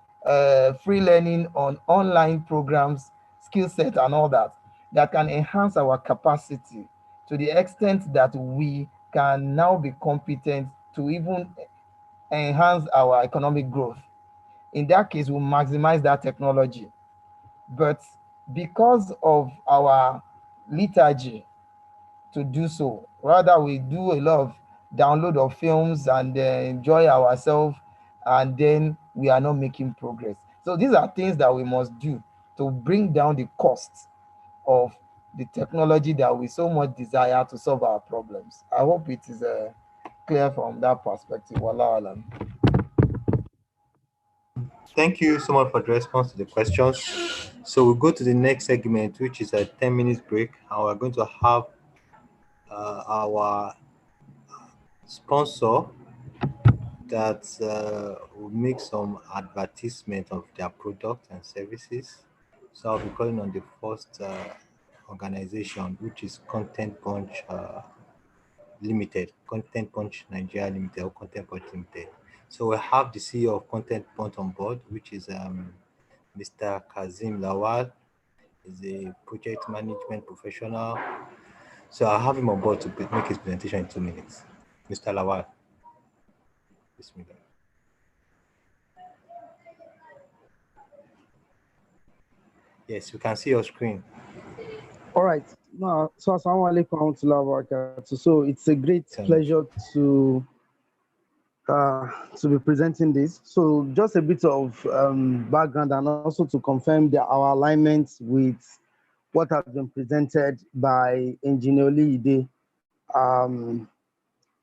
free learning on online programs, skill set, and all that, that can enhance our capacity to the extent that we can now be competent to even enhance our economic growth. In that case, we'll maximize that technology. But because of our liturgy to do so, rather we do a lot of download of films and enjoy ourselves, and then we are not making progress. So these are things that we must do to bring down the cost of the technology that we so much desire to solve our problems. I hope it is clear from that perspective. Wallah alam. Thank you so much for the response to the questions. So we'll go to the next segment, which is a 10 minutes break, and we're going to have our sponsor that will make some advertisement of their product and services. So I'll be calling on the first organization, which is Content Punch Limited, Content Punch Nigeria Limited, or Content Punch Limited. So we have the CEO of Content Punch on board, which is Mr. Kazim Lawal. He's a project management professional. So I'll have him on board to make his presentation in 2 minutes. Mr. Lawal. Bismillah. Yes, we can see your screen. All right. Now, so assalamu alaikum wa rahmatullahi wa barakatuh. So it's a great pleasure to be presenting this. So just a bit of background and also to confirm our alignment with what has been presented by Engineer Ide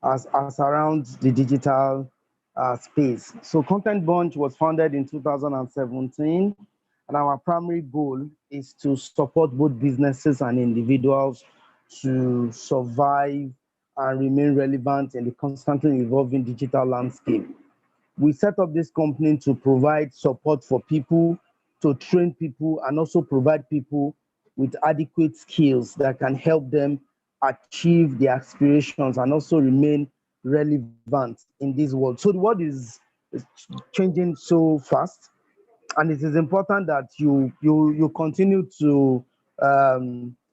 as around the digital space. So Content Bunch was founded in 2017, and our primary goal is to support both businesses and individuals to survive and remain relevant in the constantly evolving digital landscape. We set up this company to provide support for people, to train people, and also provide people with adequate skills that can help them achieve their aspirations and also remain relevant in this world. So the world is changing so fast, and it is important that you continue to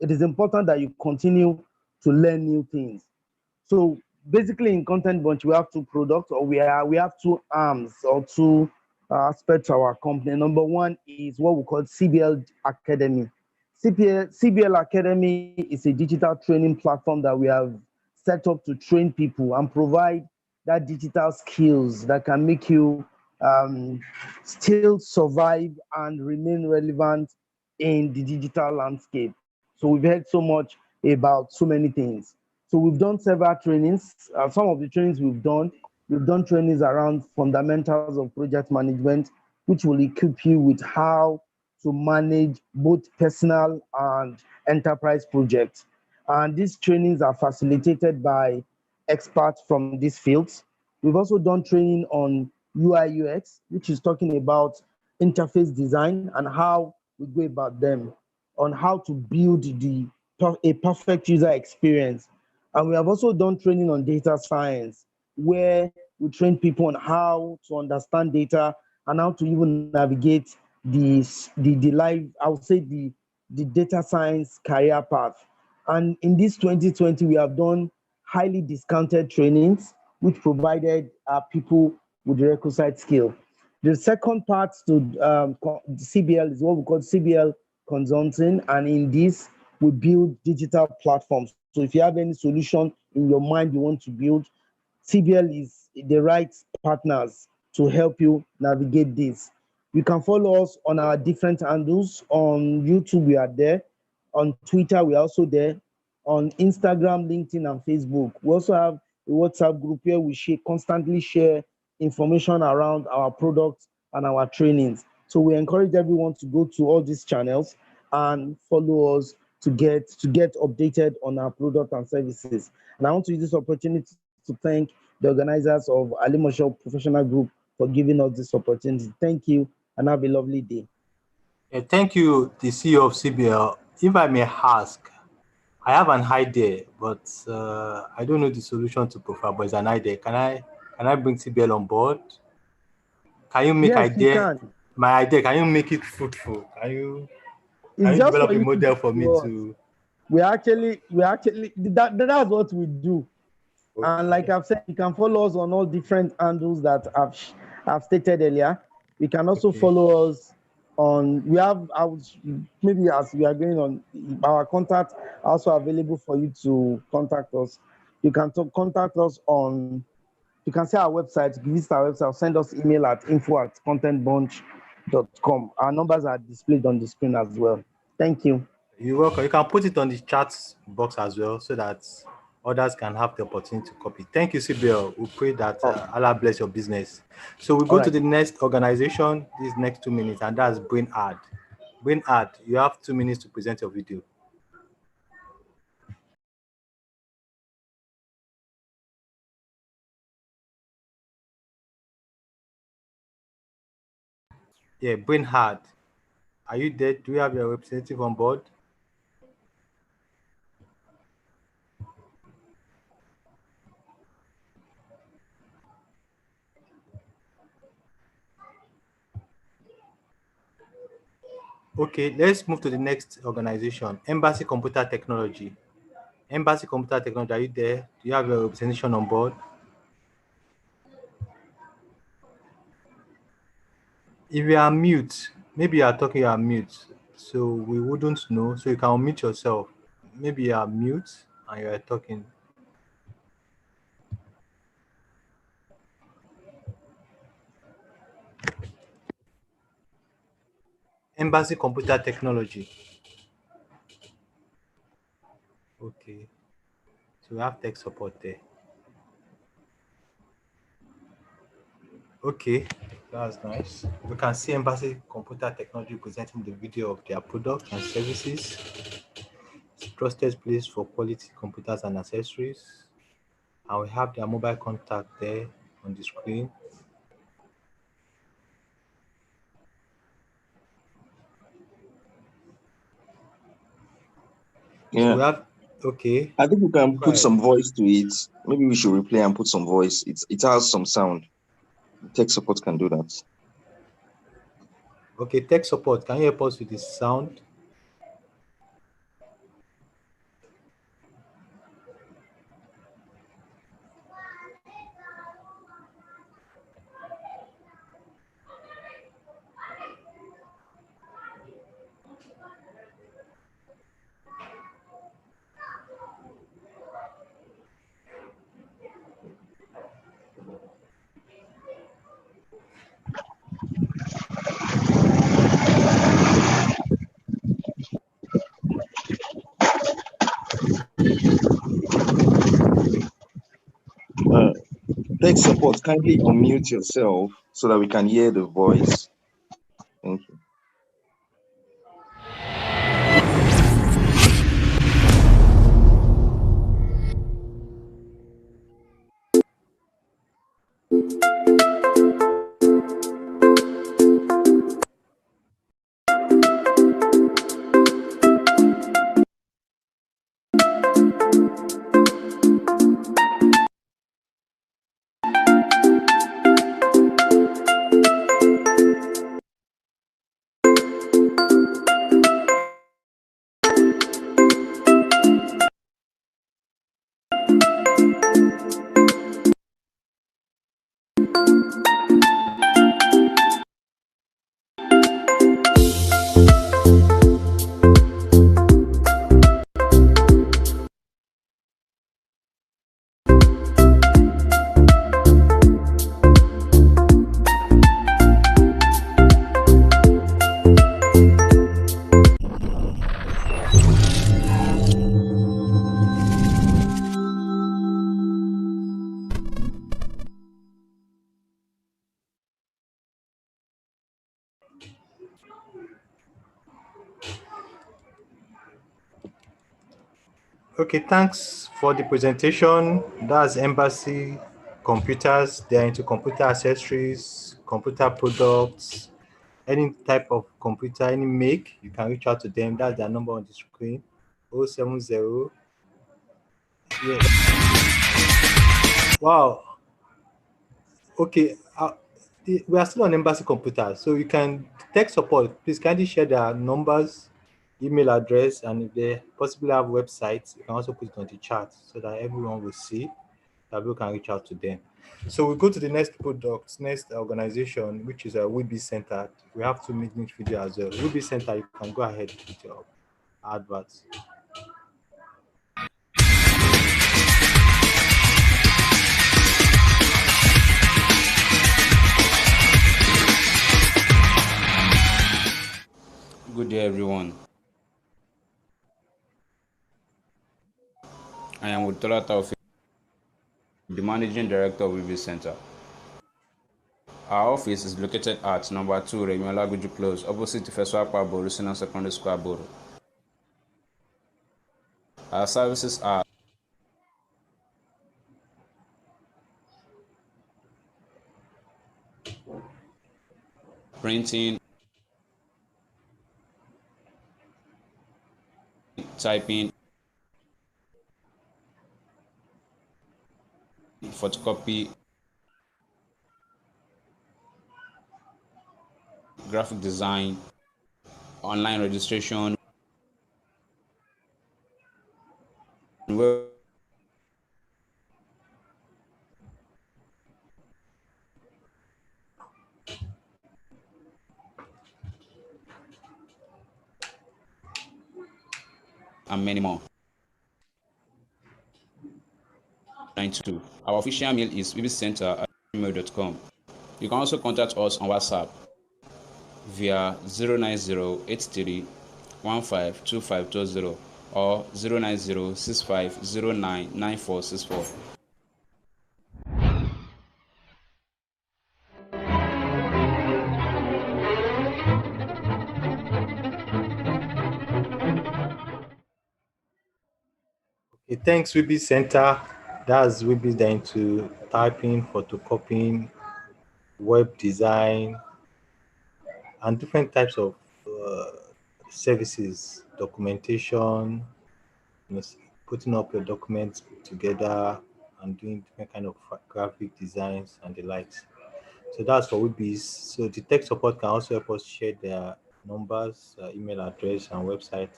it is important that you continue to learn new things. So basically in Content Bunch, we have two products, or we have two arms or two aspects of our company. Number one is what we call CBL Academy. CBL Academy is a digital training platform that we have set up to train people and provide that digital skills that can make you still survive and remain relevant in the digital landscape. So we've heard so much about so many things. So we've done several trainings. Some of the trainings we've done trainings around fundamentals of project management, which will equip you with how to manage both personal and enterprise projects. And these trainings are facilitated by experts from these fields. We've also done training on UI UX, which is talking about interface design and how we go about them, on how to build a perfect user experience. And we have also done training on data science, where we train people on how to understand data and how to even navigate the live, I would say the data science career path. And in this 2020, we have done highly discounted trainings, which provided people with the requisite skill. The second part to CBL is what we call CBL consulting, and in this, we build digital platforms. So if you have any solution in your mind you want to build, CBL is the right partners to help you navigate this. You can follow us on our different handles. On YouTube, we are there. On Twitter, we are also there. On Instagram, LinkedIn, and Facebook. We also have a WhatsApp group where we constantly share information around our products and our trainings. So we encourage everyone to go to all these channels and follow us to get updated on our product and services. And I want to use this opportunity to thank the organizers of Alimosho Professional Group for giving us this opportunity. Thank you and have a lovely day. Thank you, the CEO of CBL. If I may ask, I have an idea, but I don't know the solution to profile, but it's an idea. Can I bring CBL on board? Can you make Yes, you idea can. my idea? Can you make it fruitful? Can It's you just develop for a you to model get for me to us. to? We actually that's what we do. And like Okay. I've said, you can follow us on all different handles that I've stated earlier. You can also Okay. follow us on, we have, maybe as we are going on, our contact also available for you to contact us. You can contact us on, you can see our website, visit our website, send us email at info@contentbunch.com. Our numbers are displayed on the screen as well. Thank you. You're welcome. You can put it on the chat box as well so that others can have the opportunity to copy. Thank you, CBL. We pray that Oh, Allah bless your business. So we all go to right. the next organization these next 2 minutes, and that's Brain Ad. Brain Ad, you have 2 minutes to present your video. Yeah, Brain Ad. Are you there? Do you have your representative on board? Okay, let's move to the next organization, Embassy Computer Technology. Embassy Computer Technology, are you there? Do you have your representation on board? If you are mute, maybe you are talking, you are mute. So we wouldn't know. So you can unmute yourself. Maybe you are mute and you are talking. Embassy Computer Technology. Okay. So we have tech support there. Okay, that's nice. We can see Embassy Computer Technology presenting the video of their products and services. It's a trusted place for quality computers and accessories. And we have their mobile contact there on the screen. So Yeah, we have, okay, I think we can go put ahead. some voice to it. Maybe we should replay and put some voice. It has some sound. Tech support can do that. Okay, tech support, can you help us with the sound? Uh, Tech support, kindly unmute yourself so that we can hear the voice. Thank you. Okay, thanks for the presentation. That's Embassy Computers. They're into computer accessories, computer products, any type of computer, any make, you can reach out to them. That's their number on the screen. 070. Yeah. Wow. Okay. We are still on Embassy Computers. So you can tech support. Please kindly share their numbers, email address, and if they possibly have websites, you can also put it on the chat so that everyone will see that people can reach out to them. So we go to the next product, next organization, which is a WeBe Center. We have 2 minute video as well. WeBe Center, you can go ahead with your adverts. Good day, everyone. I am with Tola Taufik, the Managing Director of Review Center. Our office is located at number 2 Remiola Guju Close, opposite Feswa Kwabo, Rusina Secondary School, Boro. Our services are printing, typing, photocopy, graphic design, online registration, web and many more. 92. Our official mail is bbcenter@gmail.com. You can also contact us on WhatsApp via 09083152520 or 09065099464. Okay, thanks, WeBe Center. That's WeBe there into typing, photocopying, web design, and different types of services, documentation, you know, putting up your documents together and doing different kind of graphic designs and the likes. So that's for WeBees. So the tech support can also help us share their numbers, email address, and website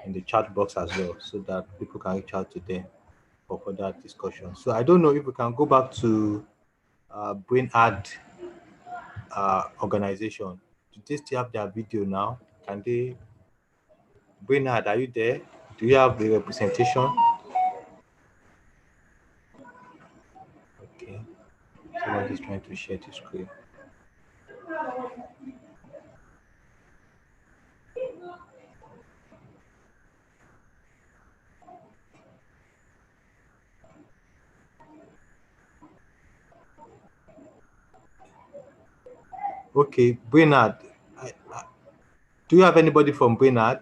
in the chat box as well, so that people can reach out to them for further discussion. So I don't know if we can go back to Brain Ad organization. Do they still have their video now? Can they? Brain Ad, are you there? Do you have the representation? Okay. Someone is trying to share the screen. Okay, Brainerd. Do you have anybody from Brainerd?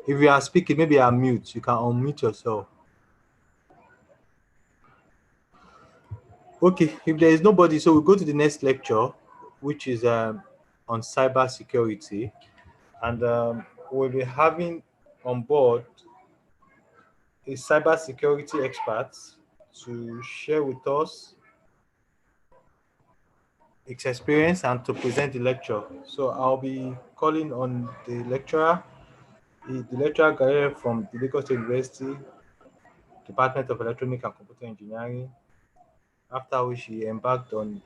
If you are speaking, maybe I'm mute. You can unmute yourself. Okay, if there is nobody, so we'll go to the next lecture, which is on cyber security. And we'll be having on board a cyber security expert to share with us its experience and to present the lecture. So I'll be calling on the lecturer. The lecturer graduated from the Lagos State University, Department of Electronic and Computer Engineering, after which he embarked on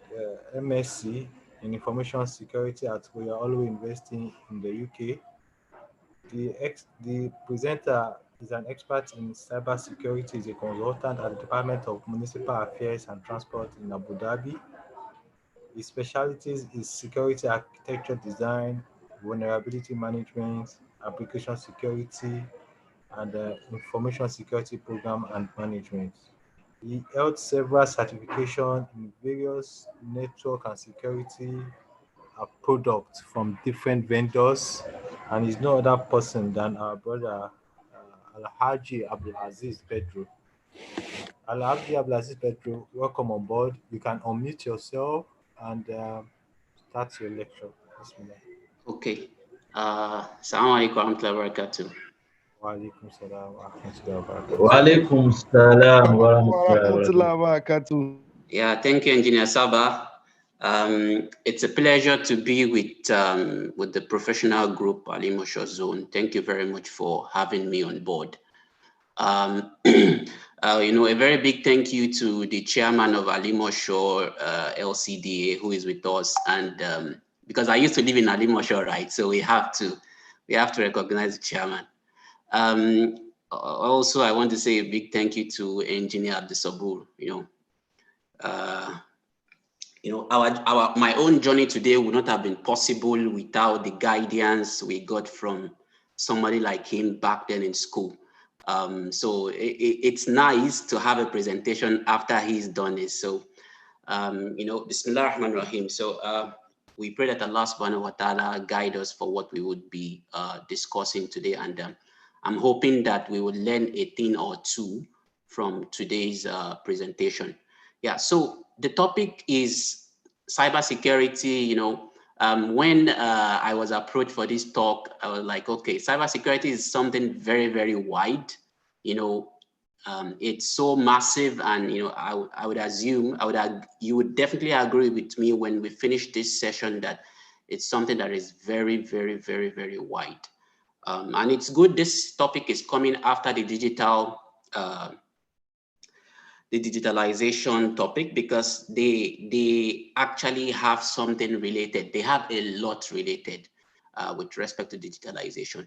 MSc in Information Security at Royal Holloway University in the UK. The presenter is an expert in cybersecurity, is a consultant at the Department of Municipal Affairs and Transport in Abu Dhabi. His specialties is security architecture design, vulnerability management, application security, and information security program and management. He held several certifications in various network and security products from different vendors, and he's no other person than our brother Alhaji Abdulaziz Pedro. Alhaji Abdulaziz Pedro, welcome on board. You can unmute yourself and start your lecture. Bismillah. Okay. Assalamu alaikum warahmatullahi wabarakatuh. Wa alaikum salam wa rahmatullahi wa barakatuh. Walaikum salam wa Warahmatullahi wabarakatuh. Yeah, thank you, Engineer Saba. It's a pleasure to be with the professional group Alimosho Zone. Thank you very much for having me on board. A very big thank you to the chairman of Alimosho LCDA who is with us, and because I used to live in Alimosho, right? So we have to recognize the chairman. Also, I want to say a big thank you to Engineer Abdusabur. My own journey today would not have been possible without the guidance we got from somebody like him back then in school. So it's nice to have a presentation after he's done it. So, Bismillah ar-Rahman ar-Rahim. So we pray that Allah subhanahu wa ta'ala guide us for what we would be discussing today. And I'm hoping that we will learn a thing or two from today's presentation. Yeah, so the topic is cybersecurity. When I was approached for this talk, I was like, okay, cybersecurity is something very, very wide. It's so massive, and I would assume you would definitely agree with me when we finish this session that it's something that is very, very, very, very wide. And it's good this topic is coming after the digitalization topic, because they actually have something related. They have a lot related with respect to digitalization.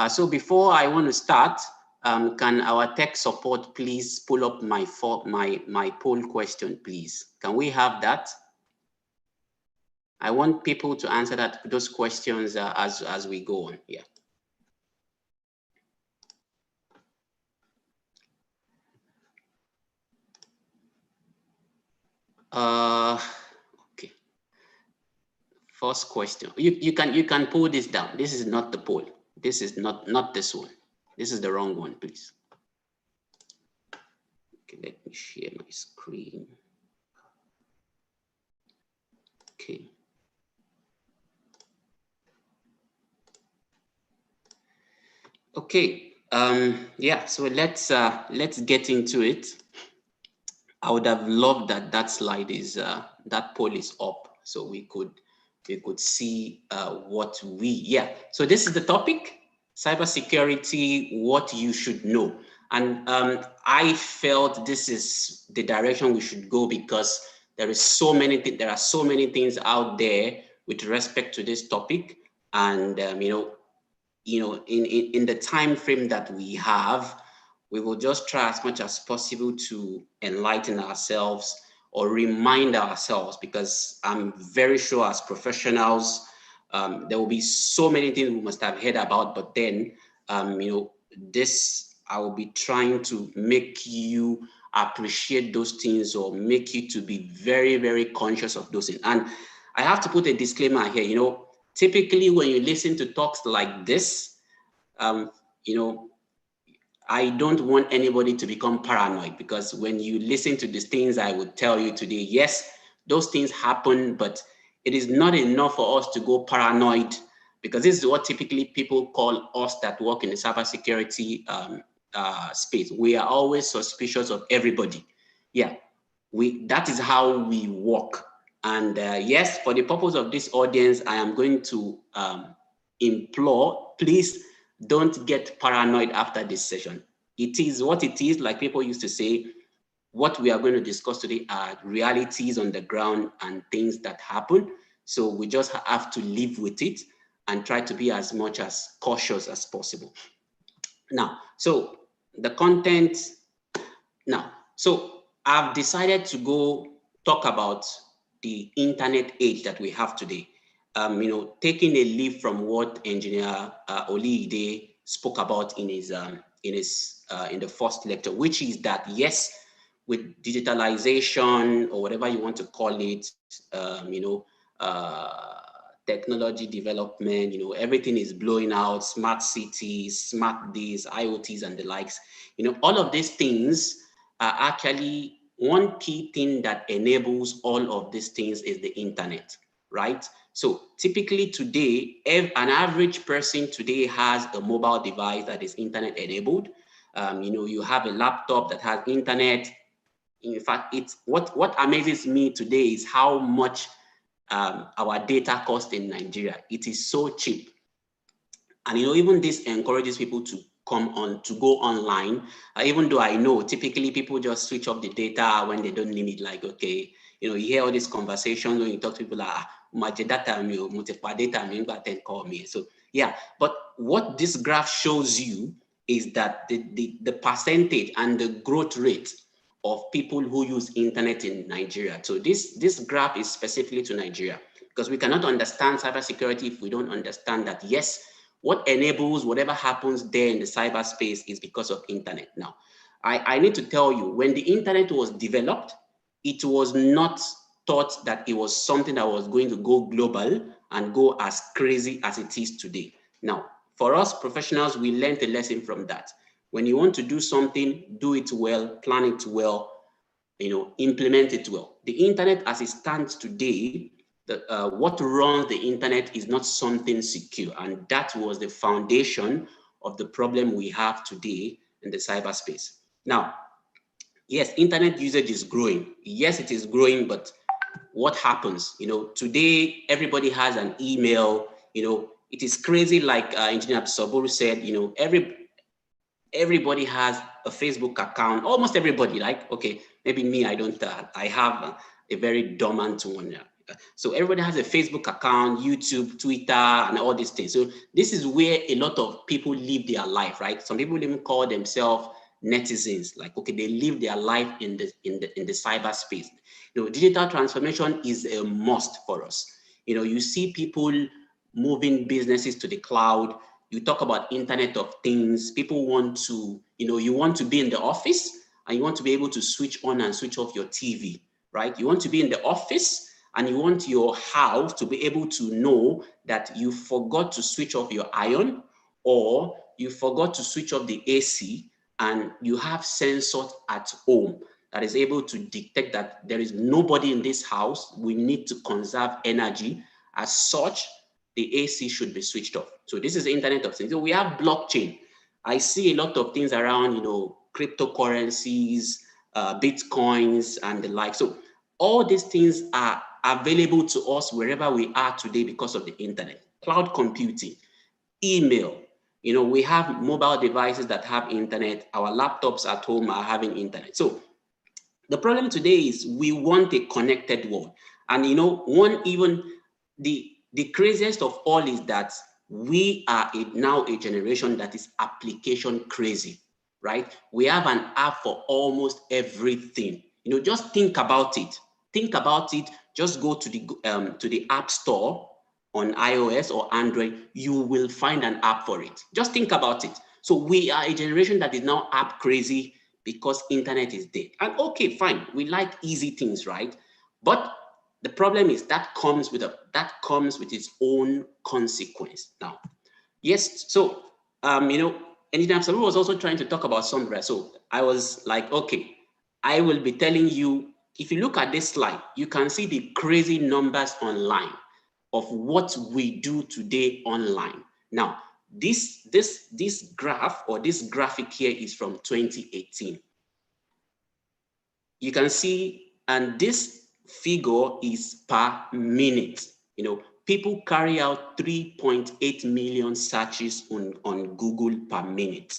So before I want to start, can our tech support please pull up my poll question, please? Can we have that? I want people to answer those questions as we go on. Yeah. Okay. First question. You can pull this down. This is not the poll. This is not this one. This is the wrong one, please. Okay, let me share my screen. Okay. Okay. Yeah. So let's get into it. I would have loved that slide is that poll is up, so we could see what yeah. So this is the topic: cybersecurity, what you should know. And I felt this is the direction we should go, because there are so many things out there with respect to this topic, and in the time frame that we have, we will just try as much as possible to enlighten ourselves or remind ourselves, because I'm very sure as professionals, there will be so many things we must have heard about, but then, I will be trying to make you appreciate those things, or make you to be very, very conscious of those things. And I have to put a disclaimer here, typically when you listen to talks like this, I don't want anybody to become paranoid, because when you listen to these things I would tell you today, yes, those things happen, but it is not enough for us to go paranoid, because this is what typically people call us that work in the cybersecurity space. We are always suspicious of everybody. Yeah, that is how we work. And yes, for the purpose of this audience, I am going to implore, please don't get paranoid after this session. It is what it is. Like people used to say, what we are going to discuss today are realities on the ground and things that happen. So we just have to live with it and try to be as much as cautious as possible. Now, so the content, so I've decided to go talk about the internet age that we have today. Taking a leaf from what Engineer Oliide spoke about in the first lecture, which is that yes, with digitalization or whatever you want to call it, technology development, everything is blowing out, smart cities, smart this, IoTs and the likes. All of these things are actually one key thing that enables all of these things is the internet, right? So typically today, an average person today has a mobile device that is internet enabled. You have a laptop that has internet. In fact, it's what amazes me today is how much our data cost in Nigeria. It is so cheap. And even this encourages people to go online, even though I know typically people just switch off the data when they don't need it. Like, okay, you hear all these conversations when you talk to people like, my data, multiple data, call me. So yeah, but what this graph shows you is that the percentage and the growth rate of people who use internet in Nigeria. So this graph is specifically to Nigeria, because we cannot understand cybersecurity if we don't understand that, yes, what enables whatever happens there in the cyberspace is because of internet. Now, I need to tell you, when the internet was developed, it was not thought that it was something that was going to go global and go as crazy as it is today. Now, for us professionals, we learned a lesson from that. When you want to do something, do it well, plan it well, implement it well. The internet as it stands today, what runs the internet is not something secure. And that was the foundation of the problem we have today in the cyberspace. Now, yes, internet usage is growing. Yes, it is growing, but what happens? Today, everybody has an email. It is crazy, like Engineer Saburu said, everybody has a Facebook account, almost everybody, like, okay, maybe me, I don't, I have a very dormant one. So everybody has a Facebook account, YouTube, Twitter, and all these things. So this is where a lot of people live their life, right? Some people even call themselves netizens, like, okay, they live their life in the cyberspace. Digital transformation is a must for us. You see people moving businesses to the cloud. You talk about Internet of Things. People want to, you want to be in the office and you want to be able to switch on and switch off your TV, right? You want to be in the office and you want your house to be able to know that you forgot to switch off your iron or you forgot to switch off the AC, and you have sensors at home that is able to detect that there is nobody in this house. We need to conserve energy. As such, the AC should be switched off. So this is the Internet of Things. So we have blockchain. I see a lot of things around, cryptocurrencies, Bitcoins and the like. So all these things are available to us wherever we are today because of the internet. Cloud computing, email. We have mobile devices that have internet. Our laptops at home are having internet. So the problem today is we want a connected world. And the craziest of all is that we are now a generation that is application crazy, right? We have an app for almost everything. Just think about it. Think about it. Just go to the App Store on iOS or Android. You will find an app for it. Just think about it. So we are a generation that is now app crazy because internet is dead. And okay, fine. We like easy things, right? But the problem is that comes with its own consequence. Now, yes, so Engineer Sabu was also trying to talk about somewhere. So I was like, okay, I will be telling you, if you look at this slide, you can see the crazy numbers online of what we do today online. Now, this graph or this graphic here is from 2018. You can see, and this figure is per minute. People carry out 3.8 million searches on Google per minute.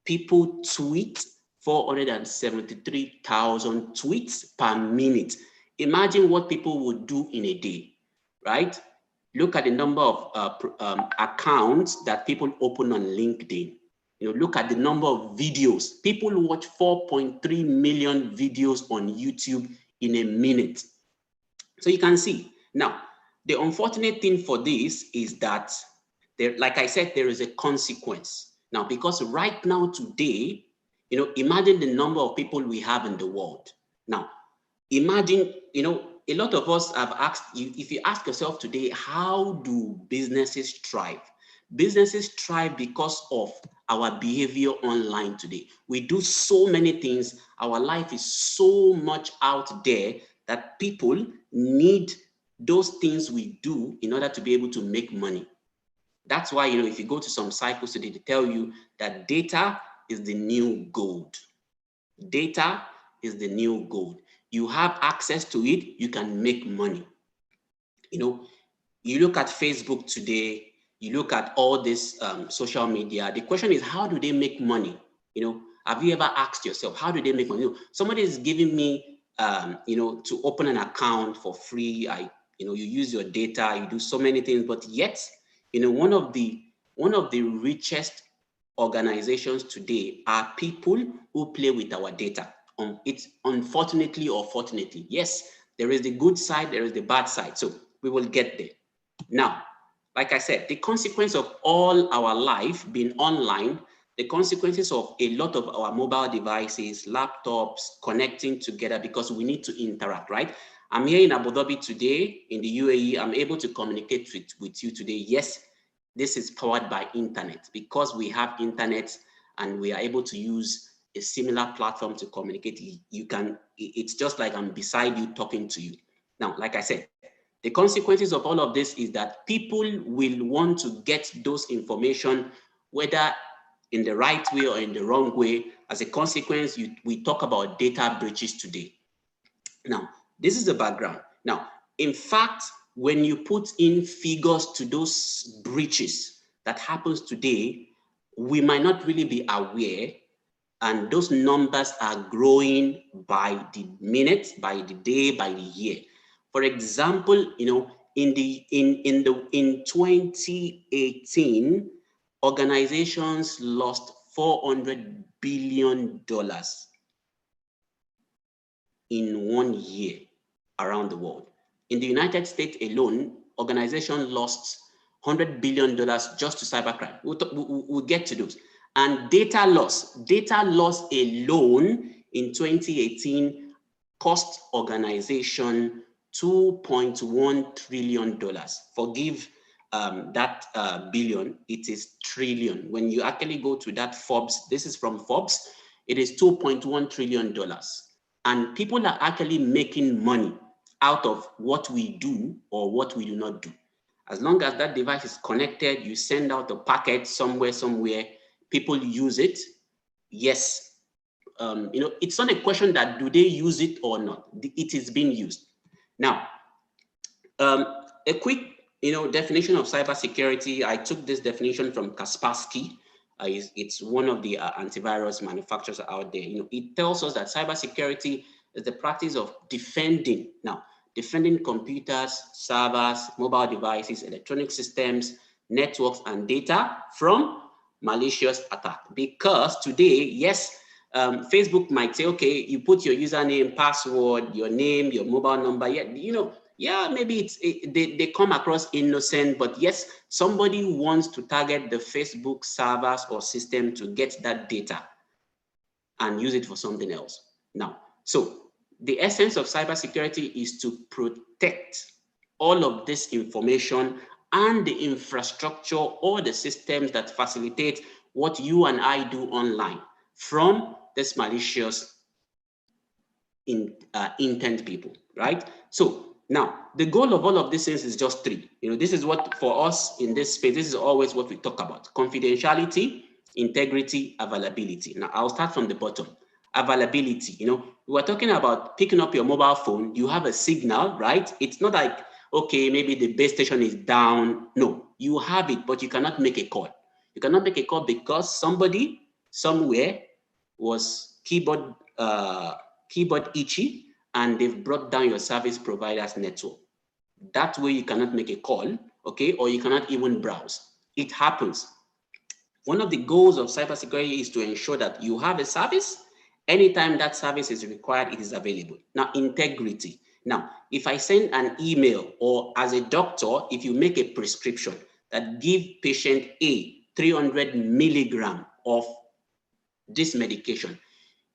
People tweet 473,000 tweets per minute. Imagine what people would do in a day, right? Look at the number of accounts that people open on LinkedIn. Look at the number of videos. People watch 4.3 million videos on YouTube in a minute. So you can see. Now, the unfortunate thing for this is that, like I said, there is a consequence. Now, because right now, today, imagine the number of people we have in the world. Now, imagine, a lot of us have asked you, if you ask yourself today, how do businesses thrive? Businesses thrive because of our behavior online today. We do so many things. Our life is so much out there that people need those things we do in order to be able to make money. That's why, if you go to some cycles today, they tell you that data is the new gold. Data is the new gold. You have access to it, you can make money. You look at Facebook today, you look at all this social media. The question is, how do they make money? Have you ever asked yourself, how do they make money? Somebody is giving me, to open an account for free. You use your data, you do so many things, but yet, one of the richest organizations today are people who play with our data. It's unfortunately or fortunately. Yes, there is the good side, there is the bad side. So we will get there. Now, like I said, the consequence of all our life being online, the consequences of a lot of our mobile devices, laptops, connecting together because we need to interact, right? I'm here in Abu Dhabi today, in the UAE. I'm able to communicate with you today. Yes, this is powered by internet because we have internet and we are able to use a similar platform to communicate. It's just like I'm beside you talking to you. Now, like I said, the consequences of all of this is that people will want to get those information, whether in the right way or in the wrong way. As a consequence, we talk about data breaches today. Now, this is the background. Now, in fact, when you put in figures to those breaches that happens today, we might not really be aware, and those numbers are growing by the minute, by the day, by the year. For example, in 2018, organizations lost $400 billion in 1 year around the world. In the United States alone, organizations lost $100 billion just to cybercrime. We'll get to those. And data loss alone in 2018 cost organization $2.1 trillion. Forgive that billion, it is trillion. When you actually go to that Forbes, this is from Forbes, it is $2.1 trillion. And people are actually making money out of what we do or what we do not do. As long as that device is connected, you send out a packet somewhere, people use it. Yes, it's not a question that do they use it or not. It is being used. Now, a quick, definition of cybersecurity. I took this definition from Kaspersky. It's one of the antivirus manufacturers out there. It tells us that cybersecurity is the practice of defending computers, servers, mobile devices, electronic systems, networks, and data from malicious attack. Because today, yes, Facebook might say, okay, you put your username, password, your name, your mobile number. Yeah, maybe they come across innocent, but yes, somebody wants to target the Facebook servers or system to get that data and use it for something else. Now, so the essence of cybersecurity is to protect all of this information and the infrastructure or the systems that facilitate what you and I do online from this malicious intent people, right? So now the goal of all of these things is just three. This is what for us in this space, this is always what we talk about: confidentiality, integrity, availability. Now I'll start from the bottom. Availability, we were talking about picking up your mobile phone, you have a signal, right? It's not like, okay, maybe the base station is down. No, you have it, but you cannot make a call. You cannot make a call because somebody somewhere was keyboard itchy and they've brought down your service provider's network. That way you cannot make a call, okay? Or you cannot even browse. It happens. One of the goals of cybersecurity is to ensure that you have a service. Anytime that service is required, it is available. Now, integrity. Now, if I send an email, or as a doctor, if you make a prescription that give patient A 300 milligram of this medication,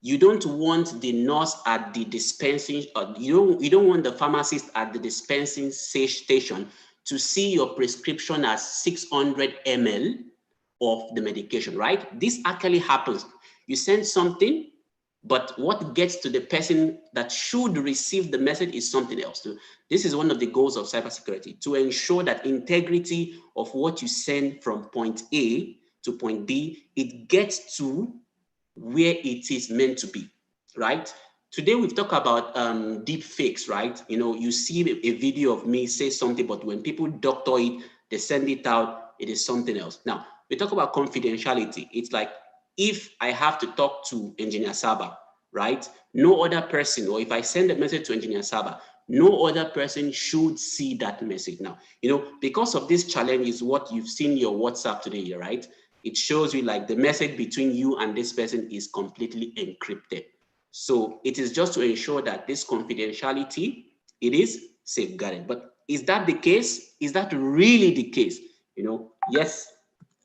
You don't want the nurse at the dispensing, or you don't want the pharmacist at the dispensing station to see your prescription as 600 ml of the medication, right? This actually happens. You send something, but what gets to the person that should receive the message is something else. So this is one of the goals of cybersecurity, to ensure that integrity of what you send from point A to point B, it gets to where it is meant to be, right? Today we've talked about deep fakes, right? You see a video of me say something, but when people doctor it, they send it out, it is something else. Now, we talk about confidentiality. It's like, if I have to talk to Engineer Saba, right? No other person, or if I send a message to Engineer Saba, no other person should see that message. Now, because of this challenge is what you've seen your WhatsApp today, right? It shows you like the message between you and this person is completely encrypted. So it is just to ensure that this confidentiality, it is safeguarded. But is that the case? Is that really the case? Yes,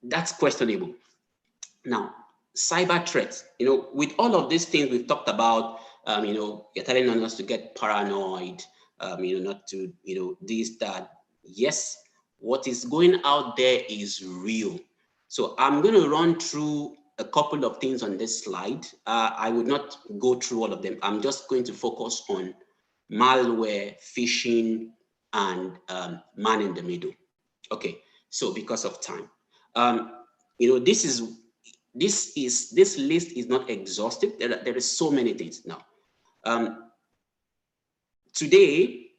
that's questionable. Now, cyber threats, with all of these things we've talked about, you're telling us to get paranoid, not to, this, that. Yes, what is going out there is real. So I'm going to run through a couple of things on this slide. I would not go through all of them. I'm just going to focus on malware, phishing, and man in the middle. Okay, so because of time, this list is not exhaustive. There is so many things now. Today,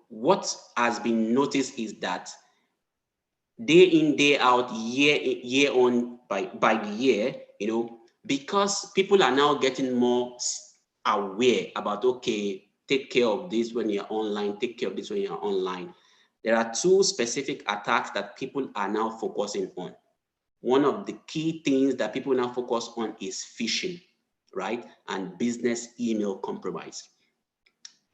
what has been noticed is that day in, day out, year on by the year, because people are now getting more aware about, okay, take care of this when you're online, take care of this when you're online. There are two specific attacks that people are now focusing on. One of the key things that people now focus on is phishing, right? And business email compromise.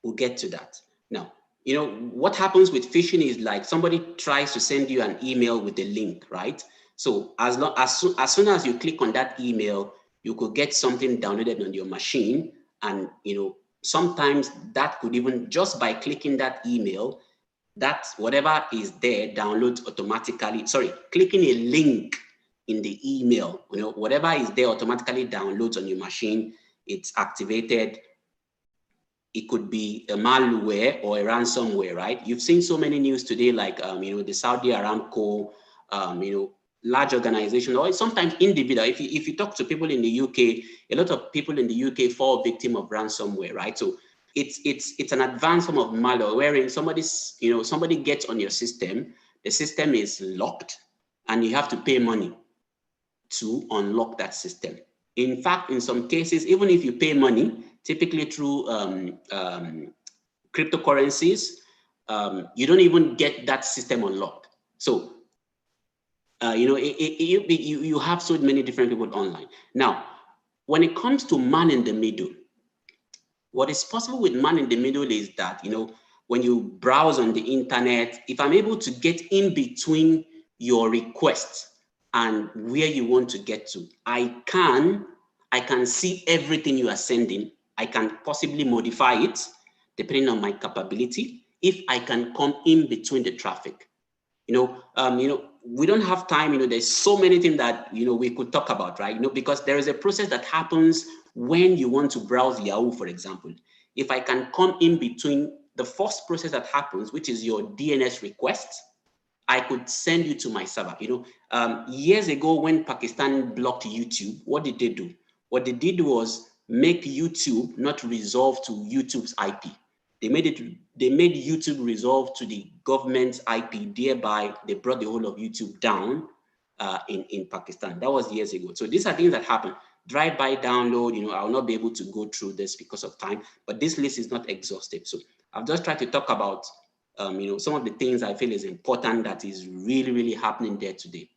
We'll get to that. Now, what happens with phishing is like somebody tries to send you an email with a link, right? So as soon as you click on that email, you could get something downloaded on your machine. And, sometimes that could even, just by clicking that email, that whatever is there downloads automatically. Sorry, clicking a link in the email, whatever is there automatically downloads on your machine. It's activated. It could be a malware or a ransomware, right? You've seen so many news today, like the Saudi Aramco, large organization, or sometimes individual. If you talk to people in the UK, a lot of people in the UK fall victim of ransomware, right? So it's an advanced form of malware wherein somebody gets on your system, the system is locked, and you have to pay money to unlock that system. In fact, in some cases, even if you pay money, typically through cryptocurrencies, you don't even get that system unlocked. So, you have so many different people online. Now, when it comes to man in the middle, what is possible with man in the middle is that, when you browse on the internet, if I'm able to get in between your requests and where you want to get to, I can see everything you are sending. I can possibly modify it depending on my capability if I can come in between the traffic. We don't have time. There's so many things that we could talk about, right? Because there is a process that happens when you want to browse Yahoo, for example. If I can come in between the first process that happens, which is your DNS request, I could send you to my server. Years ago when Pakistan blocked YouTube, what did they do? What they did was make YouTube not resolve to YouTube's IP. They made YouTube resolve to the government's IP. Thereby, they brought the whole of YouTube down in Pakistan. That was years ago. So these are things that happen. Drive-by download. I will not be able to go through this because of time. But this list is not exhaustive. So I've just tried to talk about some of the things I feel is important that is really, really happening there today.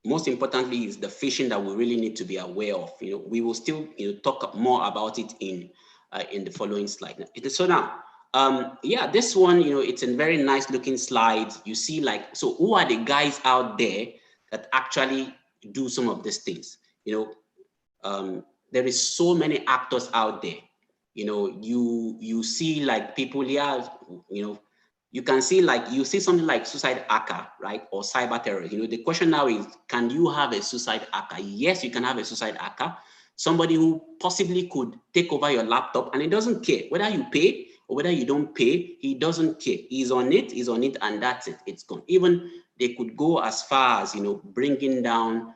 Most importantly is the phishing that we really need to be aware of. We will still talk more about it in the following slide. So now, yeah, this one, it's a very nice looking slide. You see, so who are the guys out there that actually do some of these things? There is so many actors out there. You know, you see like people here, you know, you can see like, you see something like suicide hacker, right? Or cyber terrorist. You know, the question now is, can you have a suicide hacker? Yes, you can have a suicide hacker. Somebody who possibly could take over your laptop, and he doesn't care whether you pay or whether you don't pay. He doesn't care. He's on it, and that's it. It's gone. Even they could go as far as, you know, bringing down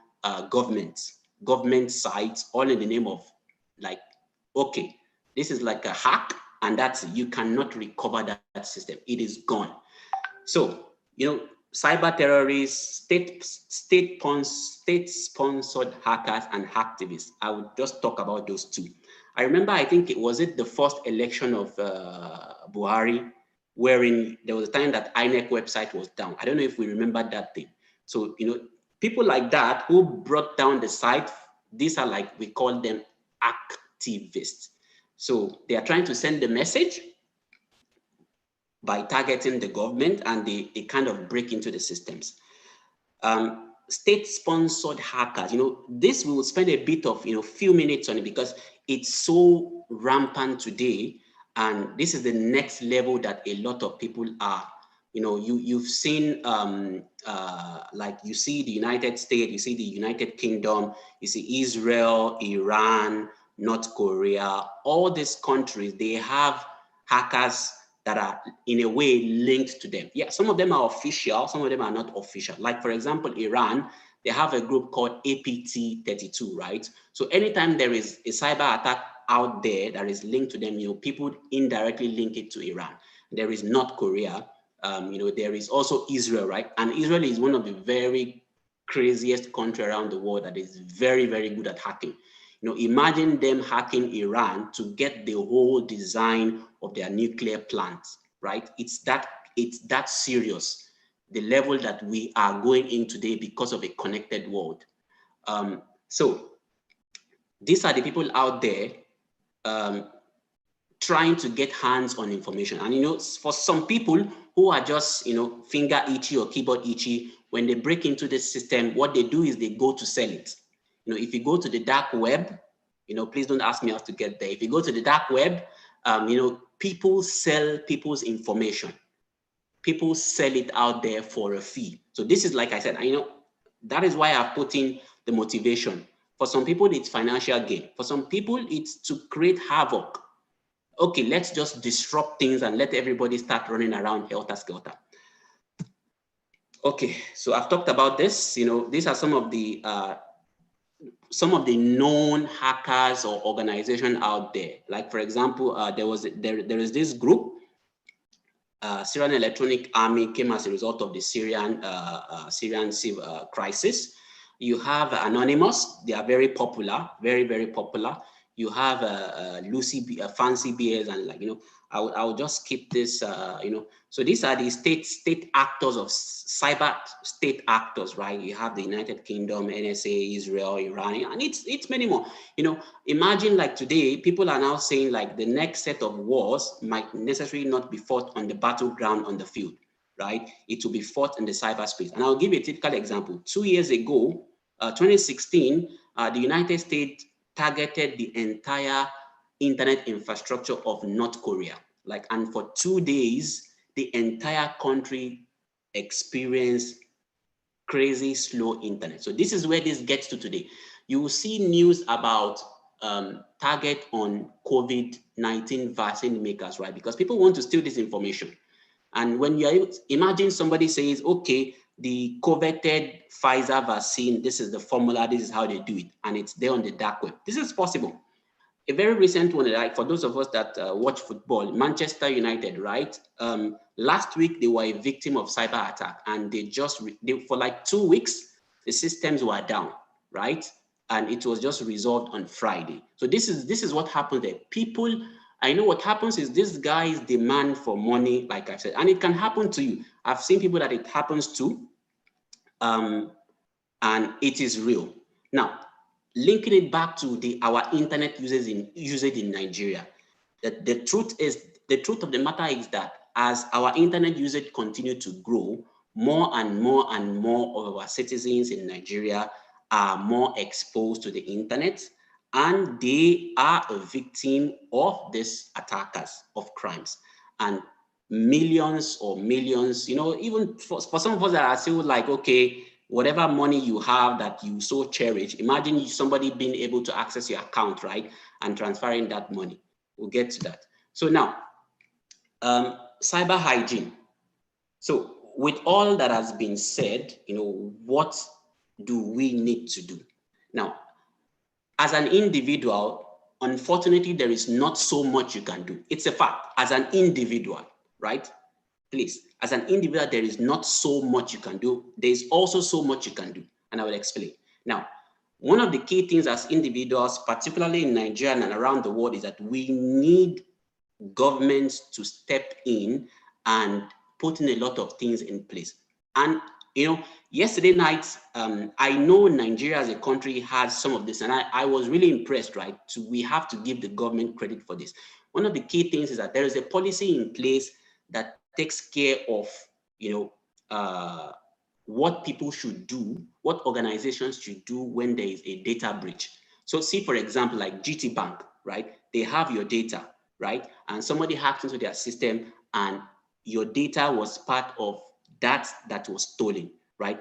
government sites, all in the name of like, okay, this is like a hack, and that's it. You cannot recover that system. It is gone. So, you know, cyber terrorists, state-sponsored hackers and hacktivists. I would just talk about those two. I remember, I think it was the first election of Buhari, wherein there was a time that INEC website was down. I don't know if we remember that thing. So, you know, people like that who brought down the site, these are like, we call them activists. So they are trying to send the message by targeting the government, and they kind of break into the systems. State-sponsored hackers, you know, this will spend a bit of, you know, few minutes on it because it's so rampant today. And this is the next level that a lot of people are, you know, you've seen, like you see the United States, you see the United Kingdom, you see Israel, Iran, North Korea, all these countries, they have hackers that are in a way linked to them. Yeah, some of them are official, some of them are not official. Like for example, Iran, they have a group called APT32, right? So anytime there is a cyber attack out there that is linked to them, you know, people indirectly link it to Iran. There is North Korea, you know, there is also Israel, right? And Israel is one of the very craziest country around the world that is very, very good at hacking. You know, imagine them hacking Iran to get the whole design of their nuclear plants, right? It's that serious, the level that we are going in today because of a connected world. So these are the people out there trying to get hands on information. And, you know, for some people who are just, you know, finger itchy or keyboard itchy, when they break into the system, what they do is they go to sell it. You know, if you go to the dark web, you know, please don't ask me how to get there. If you go to the dark web, you know, people sell people's information. People sell it out there for a fee. So this is, like I said, you know, that is why I've put in the motivation. For some people, it's financial gain. For some people, it's to create havoc. Okay, let's just disrupt things and let everybody start running around helter-skelter. Okay, so I've talked about this. You know, these are some of the known hackers or organizations out there. Like, for example, there is this group, Syrian Electronic Army, came as a result of the Syrian civil crisis. You have Anonymous, they are very popular, very, very popular. You have Lucy, Fancy Bears, and like, you know, I'll just skip this, you know. So these are the state actors of cyber state actors, right? You have the United Kingdom, NSA, Israel, Iran, and it's many more. You know, imagine like today, people are now saying like the next set of wars might necessarily not be fought on the battleground on the field, right? It will be fought in the cyberspace. And I'll give you a typical example. 2 years ago, 2016, the United States targeted the entire internet infrastructure of North Korea. Like, and for 2 days, the entire country experienced crazy slow internet. So this is where this gets to today. You will see news about target on COVID-19 vaccine makers, right? Because people want to steal this information. And when you imagine somebody says, okay, the coveted Pfizer vaccine, this is the formula, this is how they do it, and it's there on the dark web. This is possible. A very recent one, like for those of us that watch football, Manchester United, right? Last week, they were a victim of cyber attack, and for like 2 weeks, the systems were down, right? And it was just resolved on Friday. So this is what happened there. People, I know what happens is these guys demand for money, like I said, and it can happen to you. I've seen people that it happens to, and it is real. Now, linking it back to our internet usage in Nigeria, the truth of the matter is that as our internet usage continue to grow, more and more and more of our citizens in Nigeria are more exposed to the internet, and they are a victim of these attackers of crimes. And millions or millions, you know, even for some of us that are still like, okay, whatever money you have that you so cherish, imagine somebody being able to access your account, right, and transferring that money. We'll get to that. So now, cyber hygiene. So with all that has been said, you know, what do we need to do? Now, as an individual, unfortunately, there is not so much you can do. It's a fact. As an individual, right? Please, as an individual, there is not so much you can do. There is also so much you can do, and I will explain. Now, one of the key things as individuals, particularly in Nigeria and around the world, is that we need governments to step in and put in a lot of things in place. And you know, yesterday night, I know Nigeria as a country has some of this, and I was really impressed, right? So we have to give the government credit for this. One of the key things is that there is a policy in place that takes care of, you know, what people should do, what organizations should do when there is a data breach. So see, for example, like GT Bank, right? They have your data, right? And somebody hacked into their system and your data was part of that was stolen, right?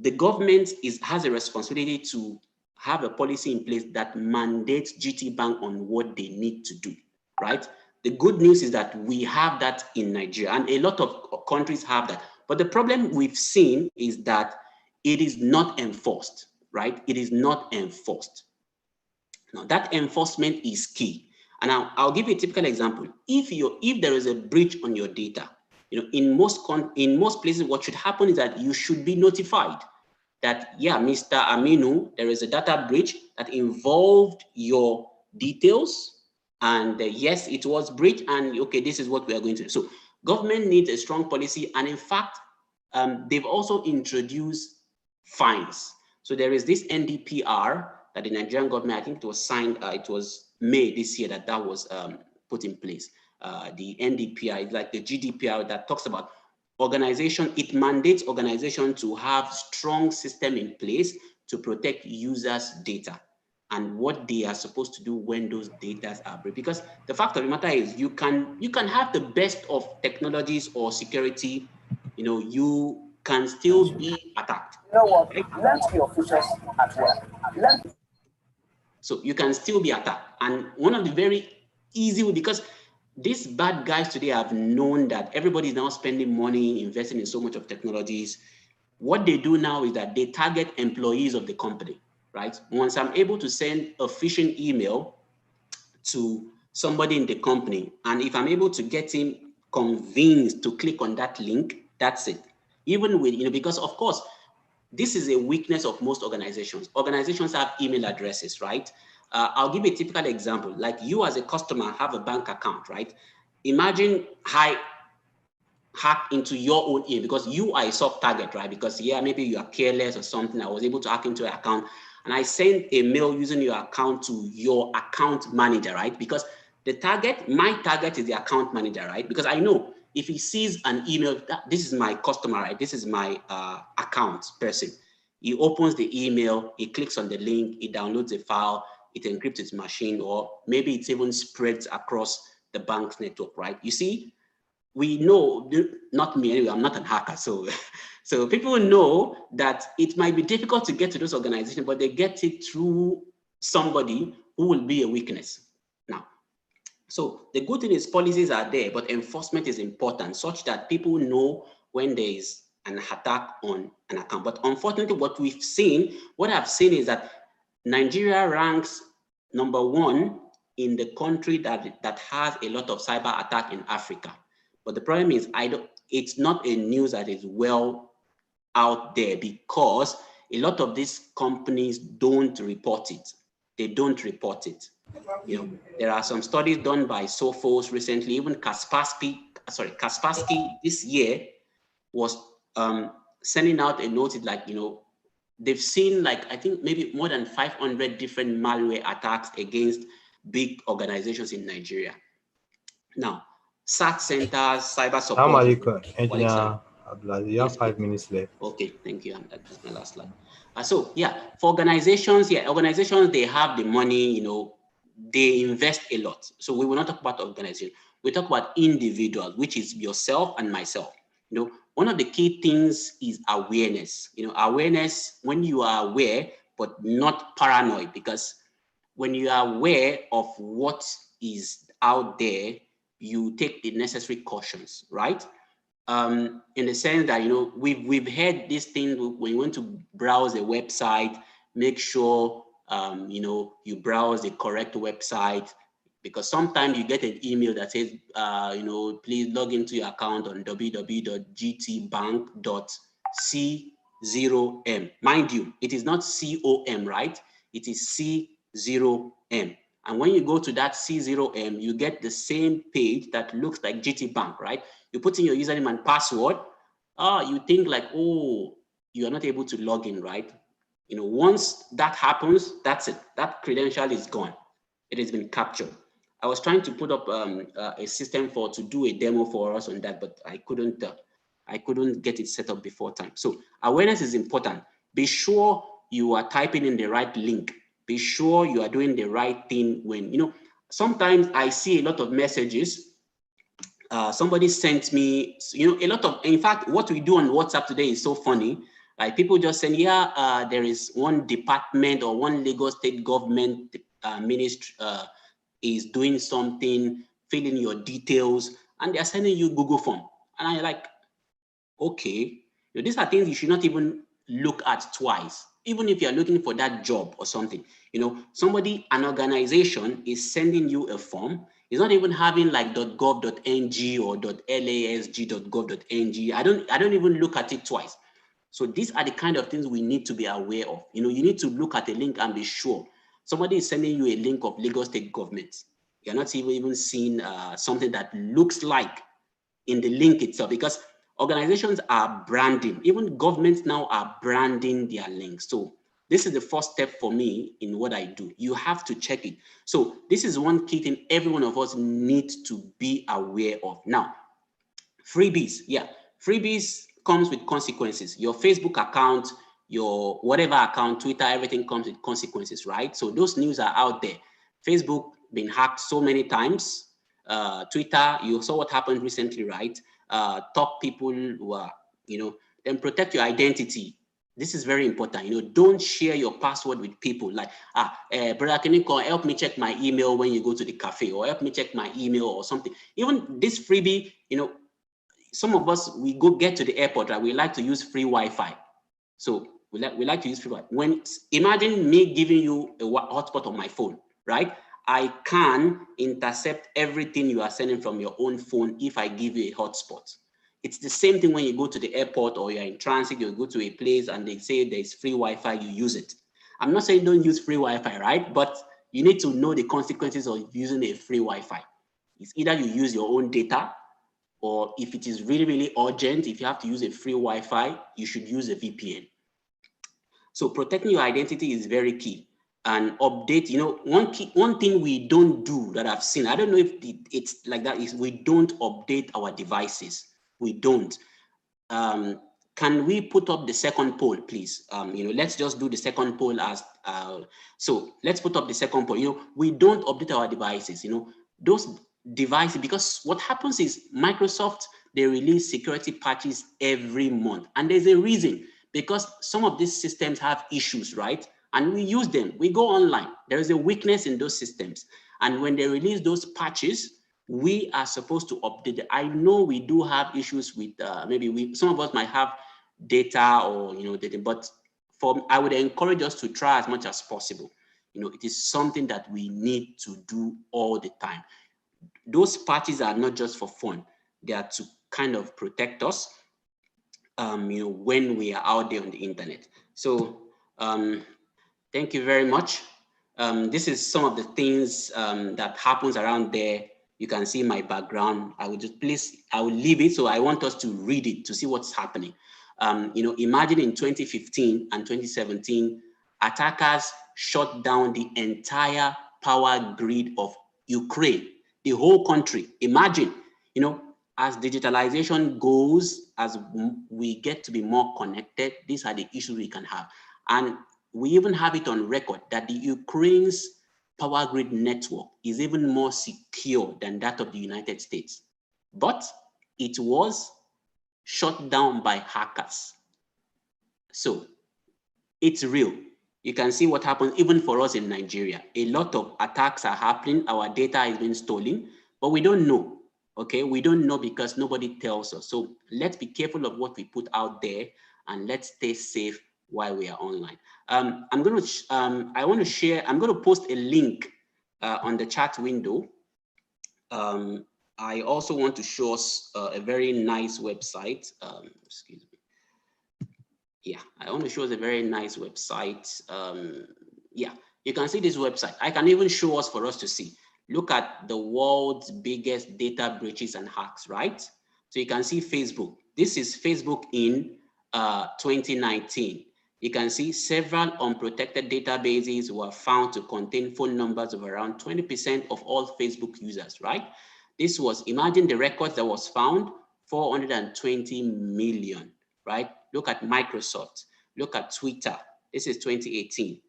The government has a responsibility to have a policy in place that mandates GT Bank on what they need to do, right? The good news is that we have that in Nigeria, and a lot of countries have that. But the problem we've seen is that it is not enforced, right? It is not enforced. Now, that enforcement is key. And I'll give you a typical example. If there is a breach on your data, you know, in most places, what should happen is that you should be notified that, yeah, Mr. Aminu, there is a data breach that involved your details, and yes, it was breached, and okay, this is what we are going to do. So government needs a strong policy, and in fact, they've also introduced fines. So there is this NDPR that the Nigerian government, I think it was signed, it was May this year that was put in place. The NDPR is like the GDPR that talks about organization. It mandates organization to have strong system in place to protect users' data and what they are supposed to do when those data are breached. Because the fact of the matter is, you can have the best of technologies or security, you know, you can still be attacked. You know what? Right? Learn to be officials at work. So you can still be attacked. And one of the very easy way, because these bad guys today have known that everybody is now spending money, investing in so much of technologies. What they do now is that they target employees of the company, right? Once I'm able to send a phishing email to somebody in the company, and if I'm able to get him convinced to click on that link, that's it. Even with, you know, because of course, this is a weakness of most organizations. Organizations have email addresses, right? I'll give a typical example. Like you as a customer have a bank account, right? Imagine I hack into your own email because you are a soft target, right? Because yeah, maybe you are careless or something. I was able to hack into your account and I sent a mail using your account to your account manager, right? Because my target is the account manager, right? Because I know if he sees an email, this is my customer, right? This is my account person. He opens the email, he clicks on the link, he downloads the file, it encrypts his machine, or maybe it even spreads across the bank's network, right? You see, we know, not me anyway, I'm not a hacker. So, so people know that it might be difficult to get to those organizations, but they get it through somebody who will be a weakness. Now, so the good thing is policies are there, but enforcement is important such that people know when there is an attack on an account. But unfortunately, what I've seen is that Nigeria ranks #1 in the country that has a lot of cyber attack in Africa. But the problem is, it's not a news that is well out there because a lot of these companies don't report it. They don't report it. You know, there are some studies done by Sophos recently, even Kaspersky this year was sending out a notice like, you know, they've seen like, I think maybe more than 500 different malware attacks against big organizations in Nigeria. Now, SAT centers, cyber support, Alaikum, for example. Engineer Abdulaziz, you have Yes, please. 5 minutes left. Okay, thank you. And that's my last slide. So yeah, for organizations, organizations, they have the money, they invest a lot. So we will not talk about organization. We talk about individuals, which is yourself and myself. One of the key things is awareness. Awareness, when you are aware, but not paranoid, because when you are aware of what is out there, you take the necessary cautions, right? In the sense that we've heard this thing when you want to browse a website, make sure you browse the correct website, because sometimes you get an email that says please log into your account on www.gtbank.c0m. Mind you, it is not COM, right? It is C0M. And when you go to that C0M, you get the same page that looks like GT Bank, right? You put in your username and password. You think like, oh, you are not able to log in, right? Once that happens, that's it. That credential is gone. It has been captured. I was trying to put up a system to do a demo for us on that, but I couldn't get it set up before time. So awareness is important. Be sure you are typing in the right link. Be sure you are doing the right thing when, sometimes I see a lot of messages. Somebody sent me, a lot of, in fact, what we do on WhatsApp today is so funny. Like people just saying, there is one department or one Lagos state government ministry is doing something, fill in your details, and they're sending you Google form. And I'm like, okay, these are things you should not even look at twice, even if you're looking for that job or something. An organization is sending you a form. It's not even having like .gov.ng or .lasg.gov.ng. I don't even look at it twice. So these are the kind of things we need to be aware of. You need to look at a link and be sure. Somebody is sending you a link of Lagos state government. You're not even seeing something that looks like in the link itself, because organizations are branding. Even governments now are branding their links. So this is the first step for me in what I do. You have to check it. So this is one key thing every one of us needs to be aware of. Now, freebies. Yeah, freebies comes with consequences. Your Facebook account, your whatever account, Twitter, everything comes with consequences, right? So those news are out there. Facebook been hacked so many times. Twitter, you saw what happened recently, right? Top people who are, then protect your identity. This is very important. Don't share your password with people like, brother, can you help me check my email when you go to the cafe, or help me check my email or something. Even this freebie, some of us, we get to the airport, right? We like to use free Wi-Fi. So we like to use free Wi-Fi. Imagine me giving you a hotspot on my phone, right? I can intercept everything you are sending from your own phone if I give you a hotspot. It's the same thing when you go to the airport or you're in transit, you go to a place and they say there's free Wi-Fi, you use it. I'm not saying don't use free Wi-Fi, right? But you need to know the consequences of using a free Wi-Fi. It's either you use your own data, or if it is really, really urgent, if you have to use a free Wi-Fi, you should use a VPN. So protecting your identity is very key. And update, one thing we don't do that I've seen, I don't know if it's like that, is we don't update our devices. We don't. Can we put up the second poll, please? Let's just do the second poll as, so let's put up the second poll. We don't update our devices, those devices, because what happens is Microsoft, they release security patches every month. And there's a reason, because some of these systems have issues, right? And we use them, we go online. There is a weakness in those systems. And when they release those patches, we are supposed to update it. I know we do have issues with, some of us might have data or, data, but I would encourage us to try as much as possible. It is something that we need to do all the time. Those patches are not just for fun. They are to kind of protect us, when we are out there on the internet. So, thank you very much. This is some of the things that happens around there. You can see my background. I will leave it. So I want us to read it to see what's happening. Imagine in 2015 and 2017, attackers shut down the entire power grid of Ukraine, the whole country. Imagine, as digitalization goes, as we get to be more connected, these are the issues we can have. And we even have it on record that the Ukraine's power grid network is even more secure than that of the United States. But it was shut down by hackers. So it's real. You can see what happens even for us in Nigeria. A lot of attacks are happening. Our data is being stolen, but we don't know. Okay, we don't know because nobody tells us. So let's be careful of what we put out there, and let's stay safe while we are online. I want to share. I'm going to post a link on the chat window. I also want to show us a very nice website. Excuse me. Yeah, I want to show us a very nice website. Yeah, you can see this website. I can even show us for us to see. Look at the world's biggest data breaches and hacks, right? So you can see Facebook. This is Facebook in 2019. You can see several unprotected databases were found to contain phone numbers of around 20% of all Facebook users, right? This was, imagine the records that was found, 420 million, right? Look at Microsoft, look at Twitter. This is 2018.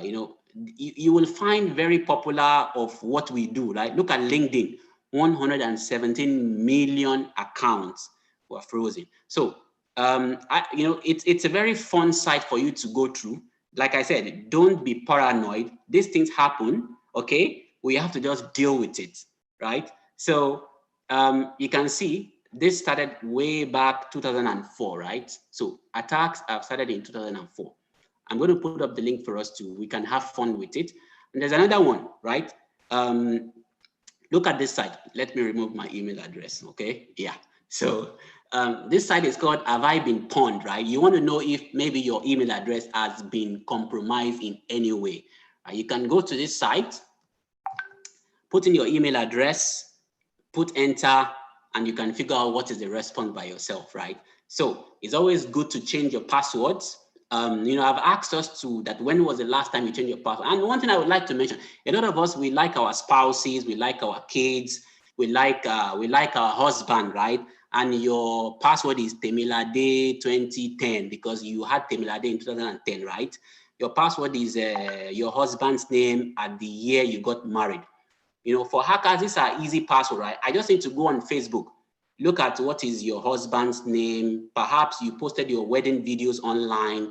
You know, you will find very popular of what we do, right? Look at LinkedIn, 117 million accounts were frozen. So, you know, it's a very fun site for you to go through. Like I said, don't be paranoid. These things happen, okay? We have to just deal with it, right? So you can see this started way back 2004, right? So attacks have started in 2004. I'm going to put up the link for us too. We can have fun with it. And there's another one, right? Look at this site. Let me remove my email address, okay? Yeah. So this site is called Have I Been Pwned, right? You want to know if maybe your email address has been compromised in any way. You can go to this site, put in your email address, put enter, and you can figure out what is the response by yourself, right? So it's always good to change your passwords. You know, I've asked us to that when was the last time you changed your password? And one thing I would like to mention, a lot of us, we like our spouses, we like our kids, we like our husband, right? And your password is Temilade 2010 because you had Temilade in 2010, right? Your password is your husband's name at the year you got married. You know, for hackers, these are easy password, right? I just need to go on Facebook, look at what is your husband's name. Perhaps you posted your wedding videos online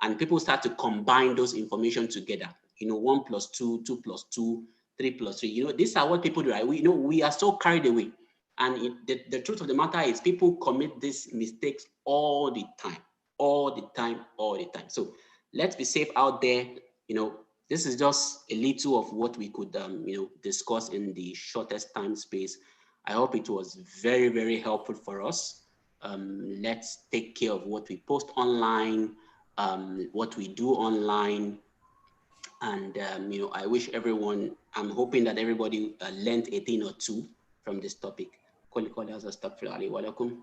and people start to combine those information together. You know, 1 + 2, 2 + 2, 3 + 3. You know, these are what people do, right? We know we are so carried away. And the truth of the matter is people commit these mistakes all the time, all the time, all the time. So let's be safe out there. You know, this is just a little of what we could, you know, discuss in the shortest time space. I hope it was very, very helpful for us. Let's take care of what we post online, what we do online. And, you know, I wish everyone, I'm hoping that everybody learned a thing or two from this topic. Assalamu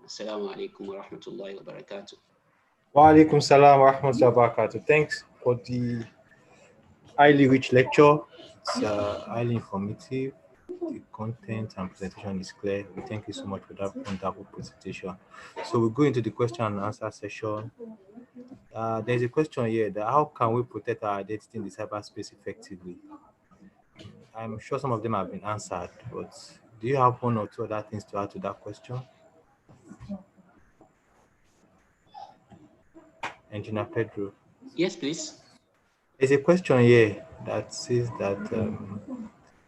alaikum wa rahmatullahi wa barakatuh. Wa alaikum salam wa rahmatullahi wa barakatuh. Thanks for the highly rich lecture. It's highly informative. The content and presentation is clear. We thank you so much for that wonderful presentation. So we'll go into the question and answer session. There's a question here that how can we protect our identity in the cyberspace effectively? I'm sure some of them have been answered, but do you have one or two other things to add to that question? Engineer Pedro. Yes, please. There's a question here that says that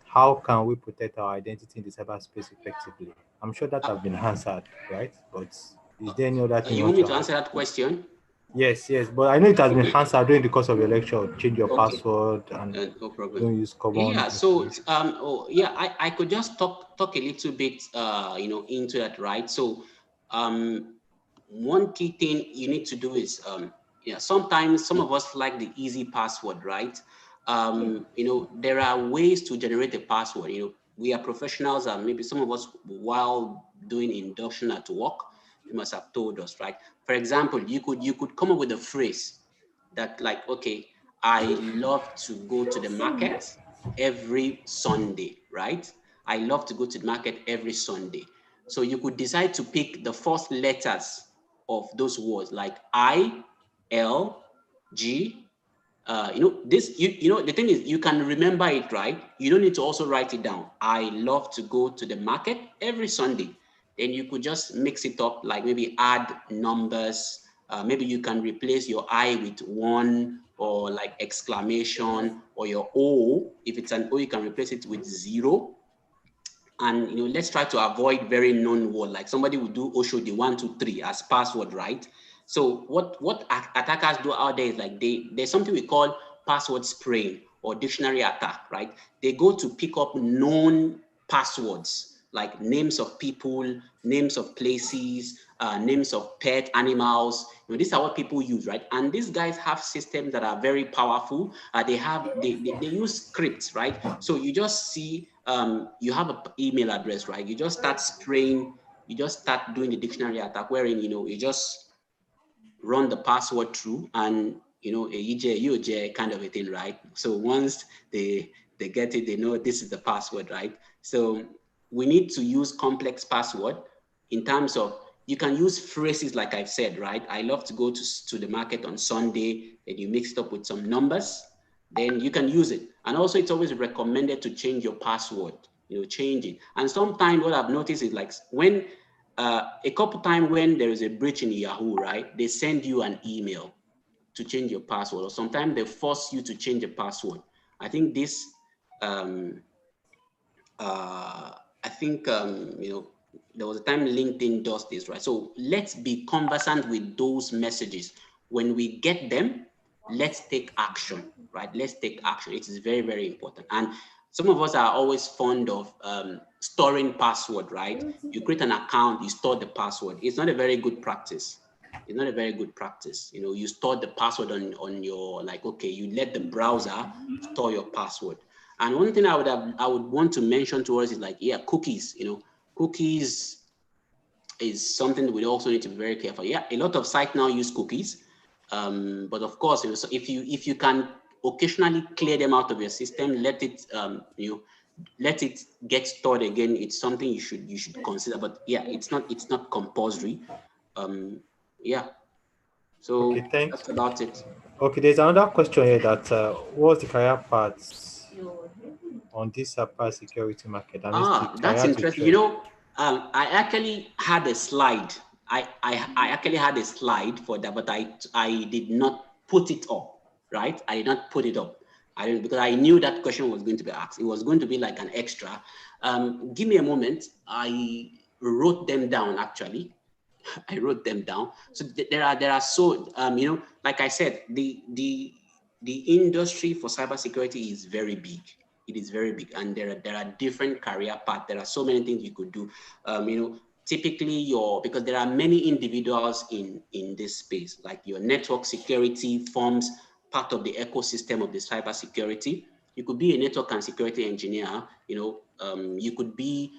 how can we protect our identity in the cyberspace effectively? I'm sure that have been answered, right? But is there any other thing you want me to answer that question? Yes, but I know it has been answered during the course of your lecture. Change your password and no problem. don't use common. Yeah, so I could just talk a little bit you know, into that, right? So one key thing you need to do is yeah, sometimes some of us like the easy password, right? You know, there are ways to generate a password. You know, we are professionals, and maybe some of us, while doing induction at work, you must have told us, right? For example, you could come up with a phrase that, like, okay, I love to go to the market every Sunday, right? I love to go to the market every Sunday. So you could decide to pick the first letters of those words, like I, L, G. The thing is, you can remember it, right? You don't need to also write it down. I love to go to the market every Sunday. Then you could just mix it up, like maybe add numbers. Maybe you can replace your I with one, or like exclamation, or your O. If it's an O, you can replace it with zero. And let's try to avoid very known word, like somebody would do Oshodi 123 as password, right? So what attackers do out there is like there's something we call password spraying or dictionary attack, right? They go to pick up known passwords like names of people, names of places, names of pet animals. These are what people use, right? And these guys have systems that are very powerful. They use scripts, right? So you just see you have an email address, right? You just start spraying. You just start doing the dictionary attack, wherein you just run the password through, and a EJ, UJ kind of a thing, right? So once they get it, they know this is the password, right? So we need to use complex password in terms of, you can use phrases like I've said, right? I love to go to the market on Sunday, and you mix it up with some numbers, then you can use it. And also it's always recommended to change your password, change it. And sometimes what I've noticed is like when a couple times when there is a breach in Yahoo, right? They send you an email to change your password, or sometimes they force you to change a password. I think this, I think, there was a time LinkedIn does this, right? So let's be conversant with those messages. When we get them, let's take action, right? Let's take action. It is very, very important. And some of us are always fond of storing password, right? You create an account, you store the password. It's not a very good practice. It's not a very good practice. You store the password on your, like, okay, you let the browser store your password. And one thing I would want to mention to us is like, yeah, cookies. Cookies is something that we also need to be very careful. Yeah, a lot of sites now use cookies, but of course, so if you can occasionally clear them out of your system, let it let it get stored again. It's something you should consider. But yeah, it's not compulsory. Yeah, so Okay, thanks. that's about it. Okay, there's another question here that what's the career paths on this cyber security market? That means the That's career to interesting. trade. I actually had a slide. I actually had a slide for that, but I did not put it up, right? I did not put it up. I didn't, because I knew that question was going to be asked. It was going to be like an extra. Give me a moment. I wrote them down actually. I wrote them down. So there are so like I said, the industry for cybersecurity is very big. It is very big, and there are different career paths. There are so many things you could do. Typically because there are many individuals in this space, like your network security forms part of the ecosystem of the cybersecurity. You could be a network and security engineer. You could be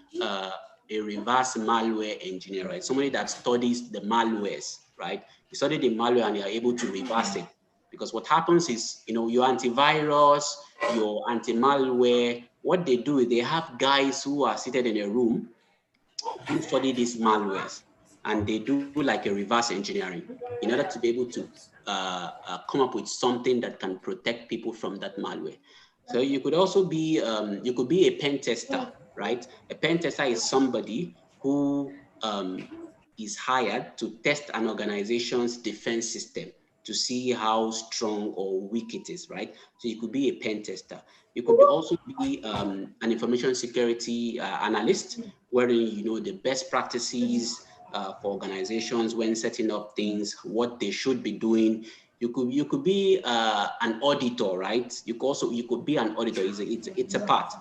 a reverse malware engineer, right? Somebody that studies the malwares, right? You study the malware and you're able to reverse it. Because what happens is, your antivirus, your anti-malware, what they do is they have guys who are seated in a room who study these malwares, and they do like a reverse engineering in order to be able to come up with something that can protect people from that malware. So you could also be, you could be a pen tester, right? A pen tester is somebody who is hired to test an organization's defense system to see how strong or weak it is, right? So you could be a pen tester. You could also be an information security analyst, wherein you know the best practices for organizations when setting up things, what they should be doing. You could be an auditor, right? You could be an auditor. It's a part.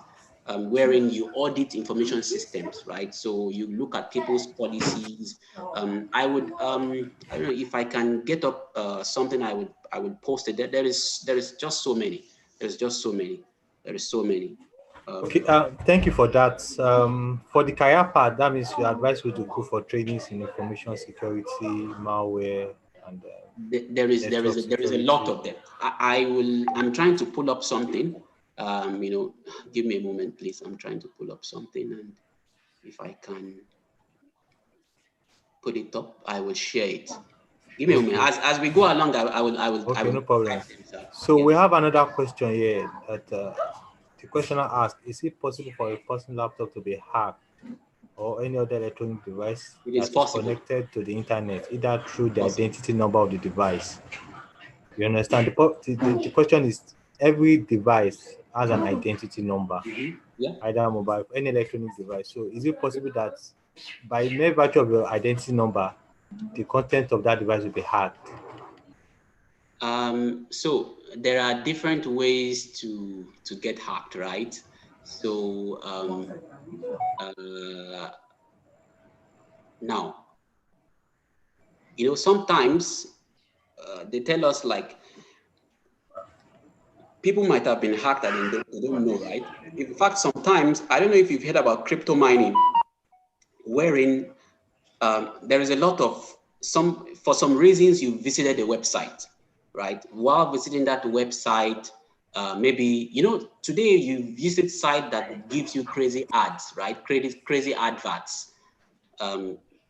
Wherein you audit information systems, right? So you look at people's policies. I don't know if I can get up something. I would post it. There is just so many. There's just so many. There is so many. Okay, thank you for that. For the career path, that means you advise you to go for trainings in information security, malware, and network There is a lot security. of them. I'm trying to pull up something. Give me a moment, please. I'm trying to pull up something, and if I can. put it up. I will share it. Give me a minute. As we go along, I will. Okay, no problem. Them, so we have another question here that the questioner asked: is it possible for a personal laptop to be hacked or any other electronic device It is that is possible. connected to the internet, either through the identity number of the device? You understand? The question is: every device has an identity number, Yeah. either mobile, any electronic device. So is it possible that by mere virtue of your identity number, the content of that device will be hacked? So there are different ways to get hacked, right? So now, you know, sometimes they tell us like people might have been hacked and they don't know, right? In fact, sometimes, I don't know if you've heard about crypto mining, wherein there is a lot of for some reasons you visited a website, right? While visiting that website, maybe, you know, today you visit site that gives you crazy ads, right? Crazy adverts.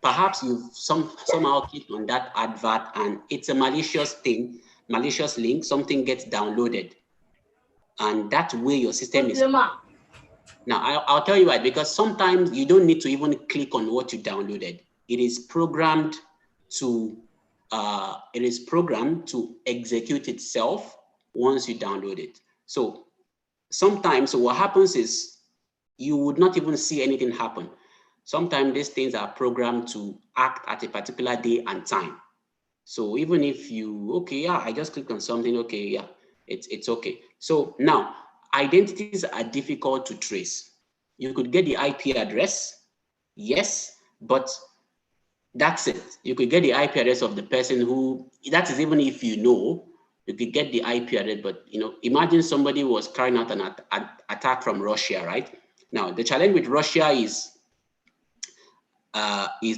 Perhaps you've somehow clicked on that advert and it's a malicious thing, malicious link, something gets downloaded. And that way your system is. Now, I'll tell you why, because sometimes you don't need to even click on what you downloaded. It is programmed to execute itself once you download it. So sometimes what happens is you would not even see anything happen. Sometimes these things are programmed to act at a particular day and time. So even if you, okay, yeah, I just clicked on something, okay, yeah, it's okay. So now, identities are difficult to trace. You could get the IP address, yes, but that's it. You could get the IP address of the person who, that is even if you know, you could get the IP address, but you know, imagine somebody was carrying out an attack from Russia, right? Now, the challenge with Russia is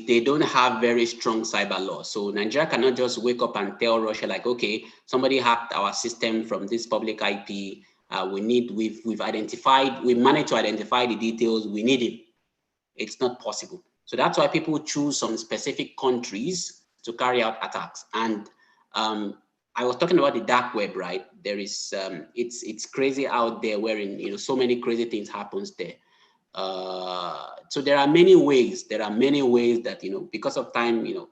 they don't have very strong cyber law. So Nigeria cannot just wake up and tell Russia like, okay, somebody hacked our system from this public IP. We've identified, we managed to identify the details, we need it. It's not possible. So that's why people choose some specific countries to carry out attacks. And I was talking about the dark web, right? There is, it's crazy out there wherein, you know, so many crazy things happens there. So there are many ways that, you know, because of time, you know,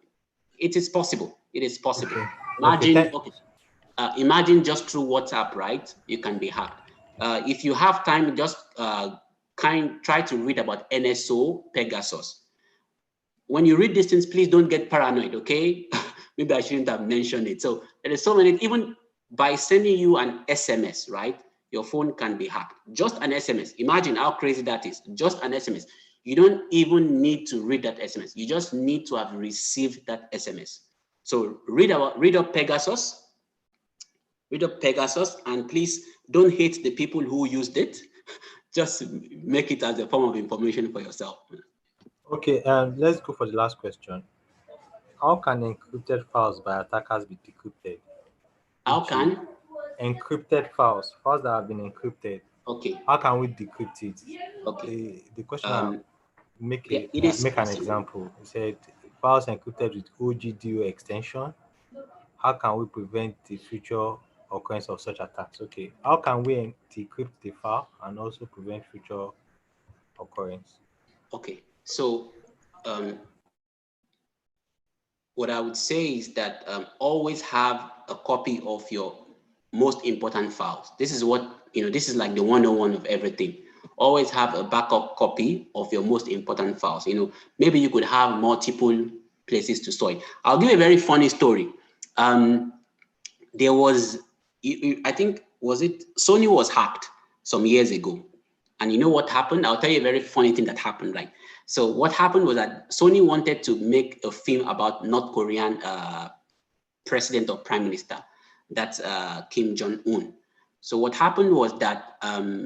it is possible. It is possible. Okay. Imagine, imagine just through WhatsApp, right? You can be hacked. If you have time, just try to read about NSO Pegasus. When you read these things, please don't get paranoid, okay? Maybe I shouldn't have mentioned it. So there is so many, even by sending you an SMS, right? Your phone can be hacked. Just an SMS. Imagine how crazy that is. Just an SMS. You don't even need to read that SMS. You just need to have received that SMS. So read up Pegasus. Read up Pegasus, and please don't hate the people who used it. Just make it as a form of information for yourself. Okay, let's go for the last question. How can encrypted files by attackers be decrypted? How can encrypted files that have been encrypted? Okay. How can we decrypt it? Okay. The question make an possible. example. He said files encrypted with OGDO extension. How can we prevent the future occurrence of such attacks? Okay, how can we decrypt the file and also prevent future occurrence? Okay, so what I would say is that always have a copy of your most important files. This is what, you know, this is like the 101 of everything. Always have a backup copy of your most important files. You know, maybe you could have multiple places to store it. I'll give a very funny story. There was, I think, was it Sony was hacked some years ago. And you know what happened? I'll tell you a very funny thing that happened, right? So what happened was that Sony wanted to make a film about North Korean president or prime minister. That's Kim Jong-un. So what happened was that,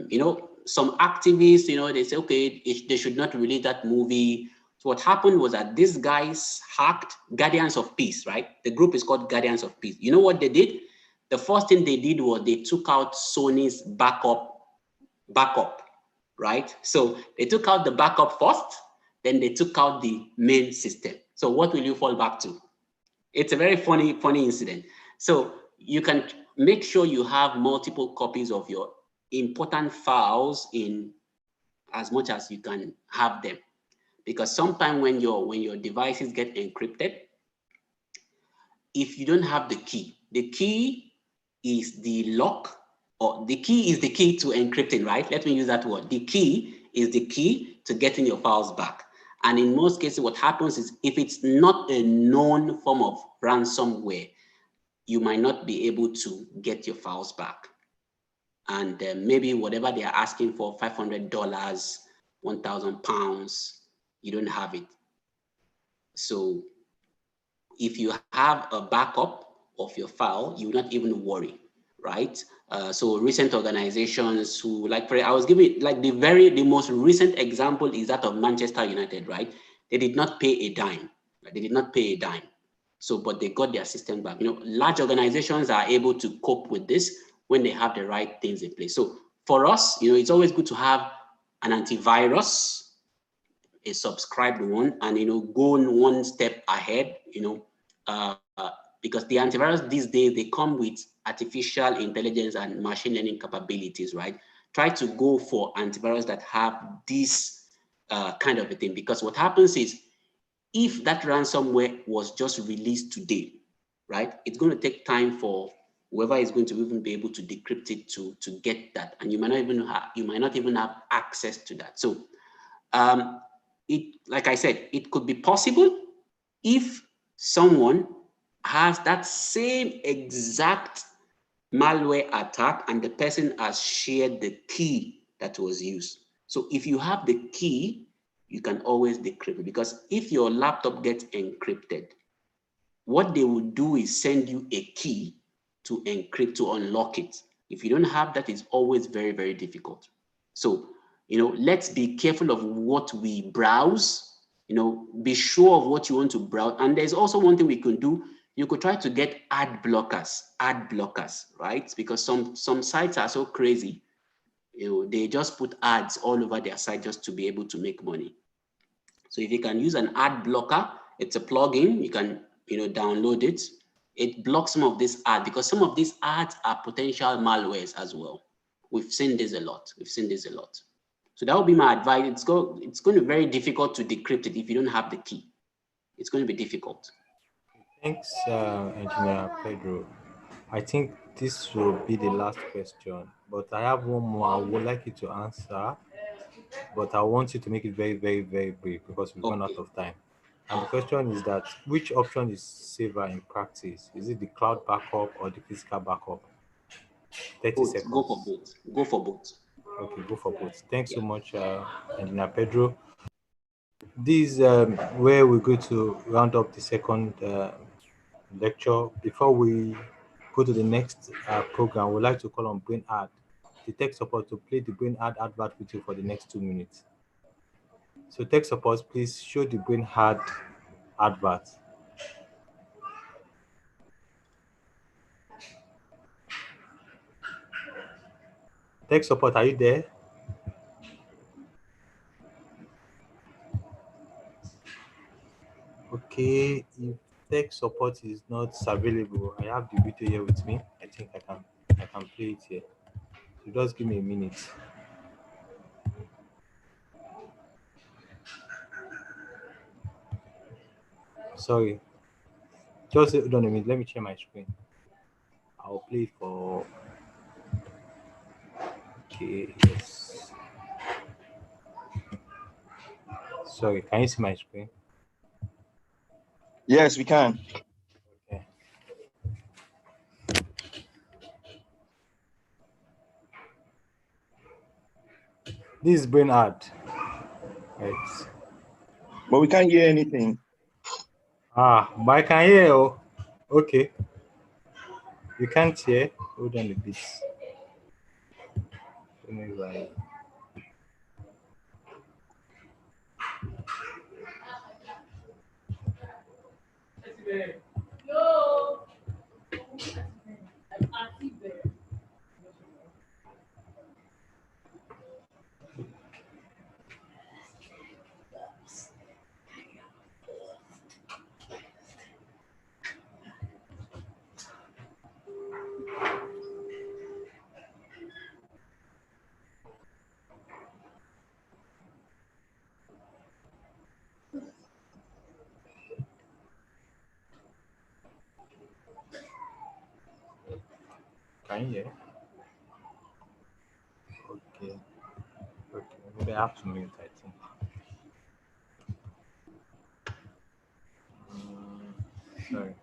you know, some activists, you know, they say, okay, they should not release that movie. So what happened was that these guys hacked Guardians of Peace, right? The group is called Guardians of Peace. You know what they did? The first thing they did was they took out Sony's backup, right? So they took out the backup first, then they took out the main system. So what will you fall back to? It's a very funny incident. So you can make sure you have multiple copies of your important files in as much as you can have them. Because sometimes when your devices get encrypted, if you don't have the key is the lock, or the key is the key to encrypting, right? Let me use that word. The key is the key to getting your files back. And in most cases, what happens is if it's not a known form of ransomware, you might not be able to get your files back. And maybe whatever they are asking for, $500, £1,000, you don't have it. So if you have a backup of your file, you will not even worry, right? So recent organizations who, like, I was giving, like, the most recent example is that of Manchester United, right? They did not pay a dime. They did not pay a dime. So, but they got their system back. You know, large organizations are able to cope with this when they have the right things in place. So for us, you know, it's always good to have an antivirus, a subscribed one, and, you know, go one step ahead, you know, because the antivirus these days, they come with artificial intelligence and machine learning capabilities, right? Try to go for antivirus that have this kind of a thing, because what happens is if that ransomware was just released today, right, it's going to take time for whoever is going to even be able to decrypt it to get that, and you might not even have access to that. So like I said, it could be possible if someone has that same exact malware attack and the person has shared the key that was used. So if you have the key, you can always decrypt it, because if your laptop gets encrypted, what they will do is send you a key to encrypt, to unlock it. If you don't have that, it's always very, very difficult. So, you know, let's be careful of what we browse. You know, be sure of what you want to browse. And there's also one thing we can do. You could try to get ad blockers, right? Because some sites are so crazy. You know, they just put ads all over their site just to be able to make money. So if you can use an ad blocker, it's a plugin, you can, you know, download it. It blocks some of these ads, because some of these ads are potential malwares as well. We've seen this a lot. So that would be my advice. It's going to be very difficult to decrypt it if you don't have the key. It's going to be difficult. Thanks, Engineer Pedro. I think this will be the last question, but I have one more I would like you to answer, but I want you to make it very, very, very brief because we've run out Okay. of time. And the question is that which option is safer in practice? Is it the cloud backup or the physical backup? 30 Both. Go for seconds. both. Go for both. Okay, go for both. Thanks so Yeah. much, Engineer Pedro. This is where we're going to round up the second lecture. Before we go to the next program, we'd like to call on Brain Ad, the tech support, to play the Brain Ad advert with you for the next 2 minutes. So tech support, please show the Brain Ad advert. Tech support, are you there? Okay, if tech support is not available, I have the video here with me. I think I can play it here. So just give me a minute. Sorry, just hold on a minute. Let me share my screen. I'll play it for. Okay, yes. Sorry, can you see my screen? Yes, we can. Okay. This is Brain Ad. Right. But we can't hear anything. But I can hear you. Okay. You can't hear? Hold on a bit. Let me write. Can you hear? Okay. Okay. Maybe I have to mute, I think. Sorry.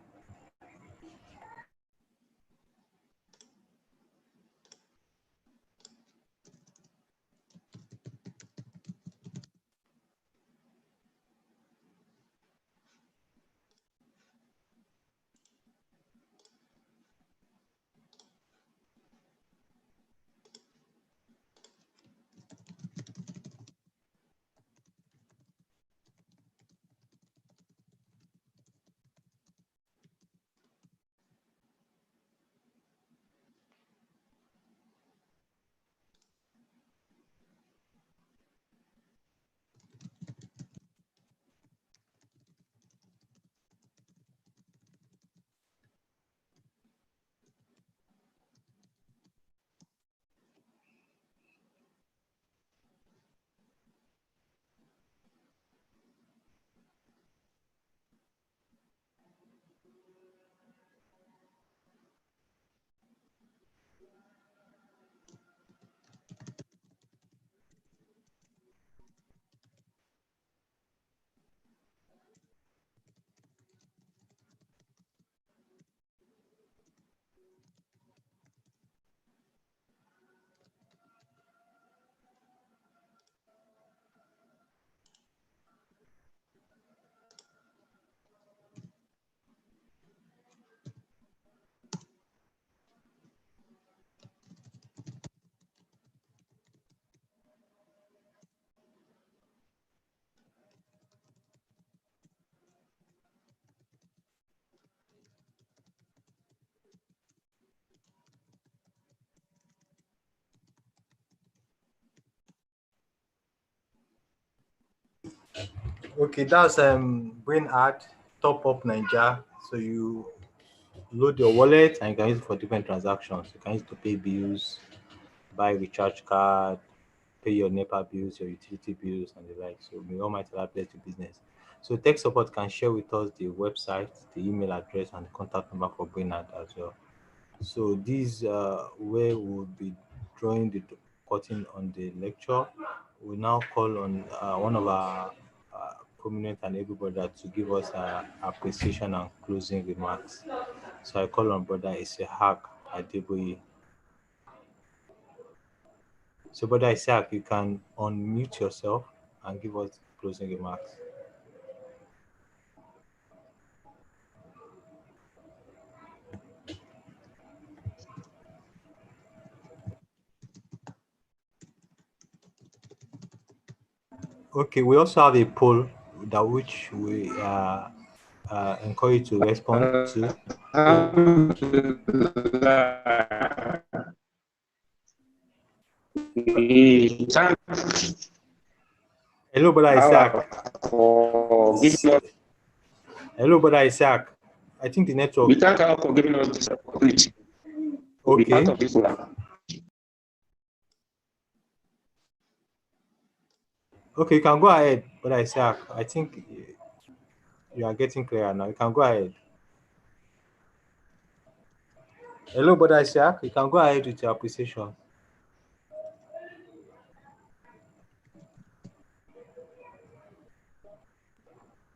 Okay, that's Brain Art Top Up Ninja. So you load your wallet and you can use it for different transactions. You can use it to pay bills, buy recharge card, pay your NEPA bills, your utility bills, and the like. So we all might apply to business. So tech support can share with us the website, the email address, and the contact number for Brain Art as well. So these where we'll be drawing the curtain on the lecture. We now call on one of our prominent and able brother to give us appreciation and closing remarks. So I call on brother Isaac Adeboye. So brother Isaac, you can unmute yourself and give us closing remarks. Okay, we also have a poll that which we encourage you to respond to. Hello, brother Isaac. Hello, brother Isaac. I think the network. We thank God for giving us this opportunity to be part of this program. Okay, you can go ahead, brother Isaac. I think you are getting clear now. You can go ahead. Hello, brother Isaac. You can go ahead with your appreciation.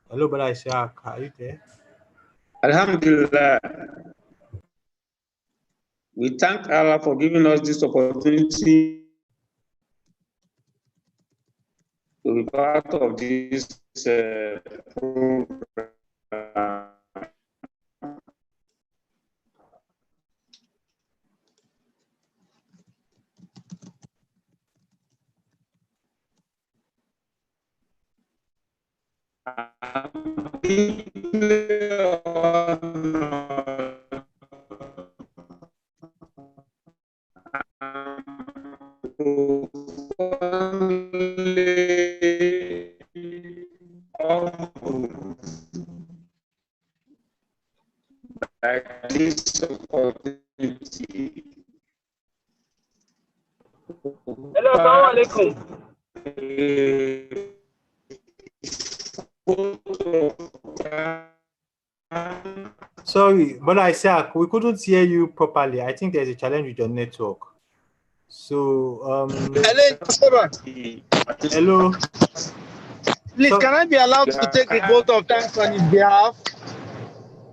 Hello, brother Isaac. Are you there? Alhamdulillah. We thank Allah for giving us this opportunity to be part of this program. This opportunity. Hello, assalamu alaikum. Sorry, but Isaac, we couldn't hear you properly. I think there's a challenge with your network. So, hello. Please, can I be allowed to take the vote of thanks on his behalf?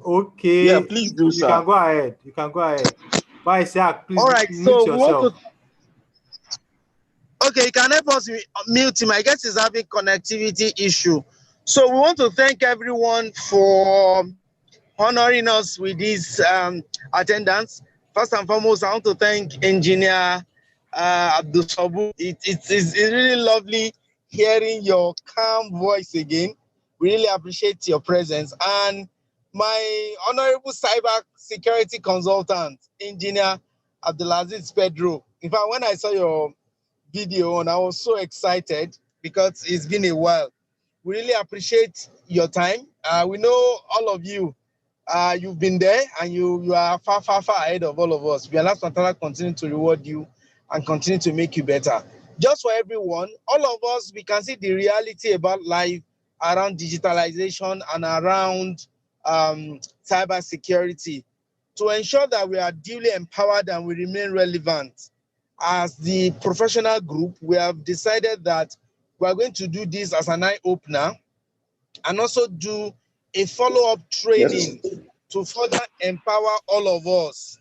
Okay. Yeah, please do, You sir. can go ahead. You can go ahead. But Isaac, please All right, mute so yourself. we want to. Okay, you can help us mute him. I guess he's having connectivity issue. So we want to thank everyone for honoring us with this attendance. First and foremost, I want to thank Engineer Abdul Sabu. It's really lovely hearing your calm voice again. We really appreciate your presence. And my honorable cyber security consultant, Engineer Abdulaziz Pedro. In fact, when I saw your video and I was so excited because it's been a while. We really appreciate your time. We know all of you. You've been there and you are far ahead of all of us. We are not going to continue to reward you and continue to make you better. Just for everyone, all of us, we can see the reality about life around digitalization and around cyber security to ensure that we are duly empowered and we remain relevant. As the professional group, we have decided that we are going to do this as an eye-opener and also do a follow-up training to further empower all of us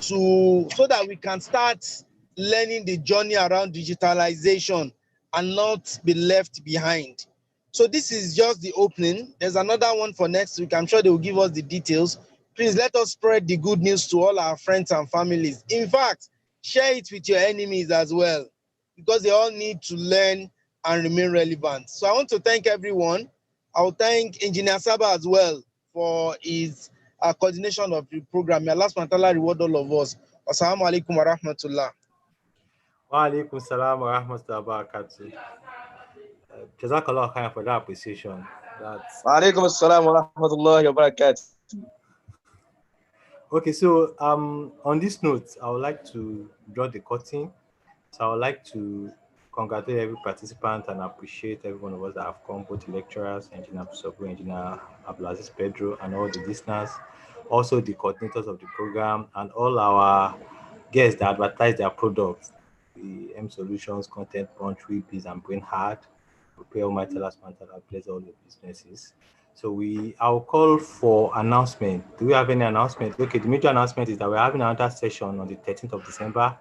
so that we can start learning the journey around digitalization and not be left behind. So this is just the opening. There's another one for next week. I'm sure they will give us the details. Please let us spread the good news to all our friends and families. In fact, share it with your enemies as well, because they all need to learn and remain relevant. So I want to thank everyone. I'll thank Engineer Saba as well for his coordination of the program. May Allah subhanahu wa ta'ala reward all of us. Assalamu alaikum wa rahmatullah. Wa alaikum salam wa rahmatullahi wa barakatuh. Jazakallah khair for that appreciation. Wa alaikum assalam wa rahmatullahi wa barakatuh. Okay, so on this note, I would like to draw the curtain. So I would like to congratulate every participant and appreciate every one of us that have come, both the lecturers, Engineer Sobu, Engineer Abdulaziz Pedro, and all the listeners, also the coordinators of the program, and all our guests that advertise their products, the M Solutions, Content Punch, Weebies, and Brain Hard. Prepare Almighty Allah subhanahu wa ta'ala bless all your businesses. So I'll call for announcement. Do we have any announcement? Okay, the major announcement is that we're having another session on the 13th of December.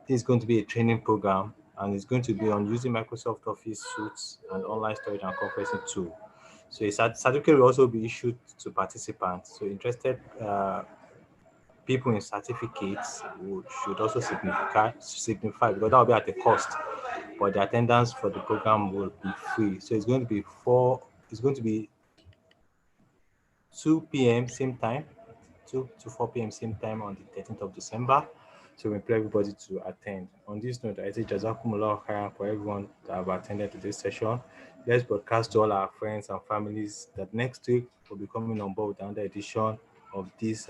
This is going to be a training program, and it's going to be on using Microsoft Office suites and online storage and conferencing tool. So a certificate will also be issued to participants. So interested people in certificates should also signify because that will be at a cost, but the attendance for the program will be free. So it's going to be 2 p.m. same time, 2 to 4 p.m. same time on the 13th of December. So we implore everybody to attend. On this note, I say Jazakumullah khairan for everyone that have attended to this session. Let's broadcast to all our friends and families that next week we'll be coming on board with another edition of this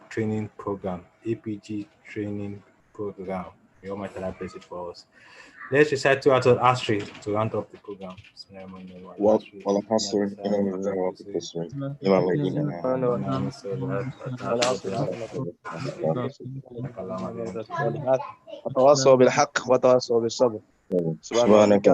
training program, APG training program. May Almighty Allah bless it for us. Let's recite 2 out of Astri to round up the program. والعصر إن الإنسان لفي خسر إلا الذين آمنوا وتواصوا بالحق وتواصوا بالصبر. سبحانك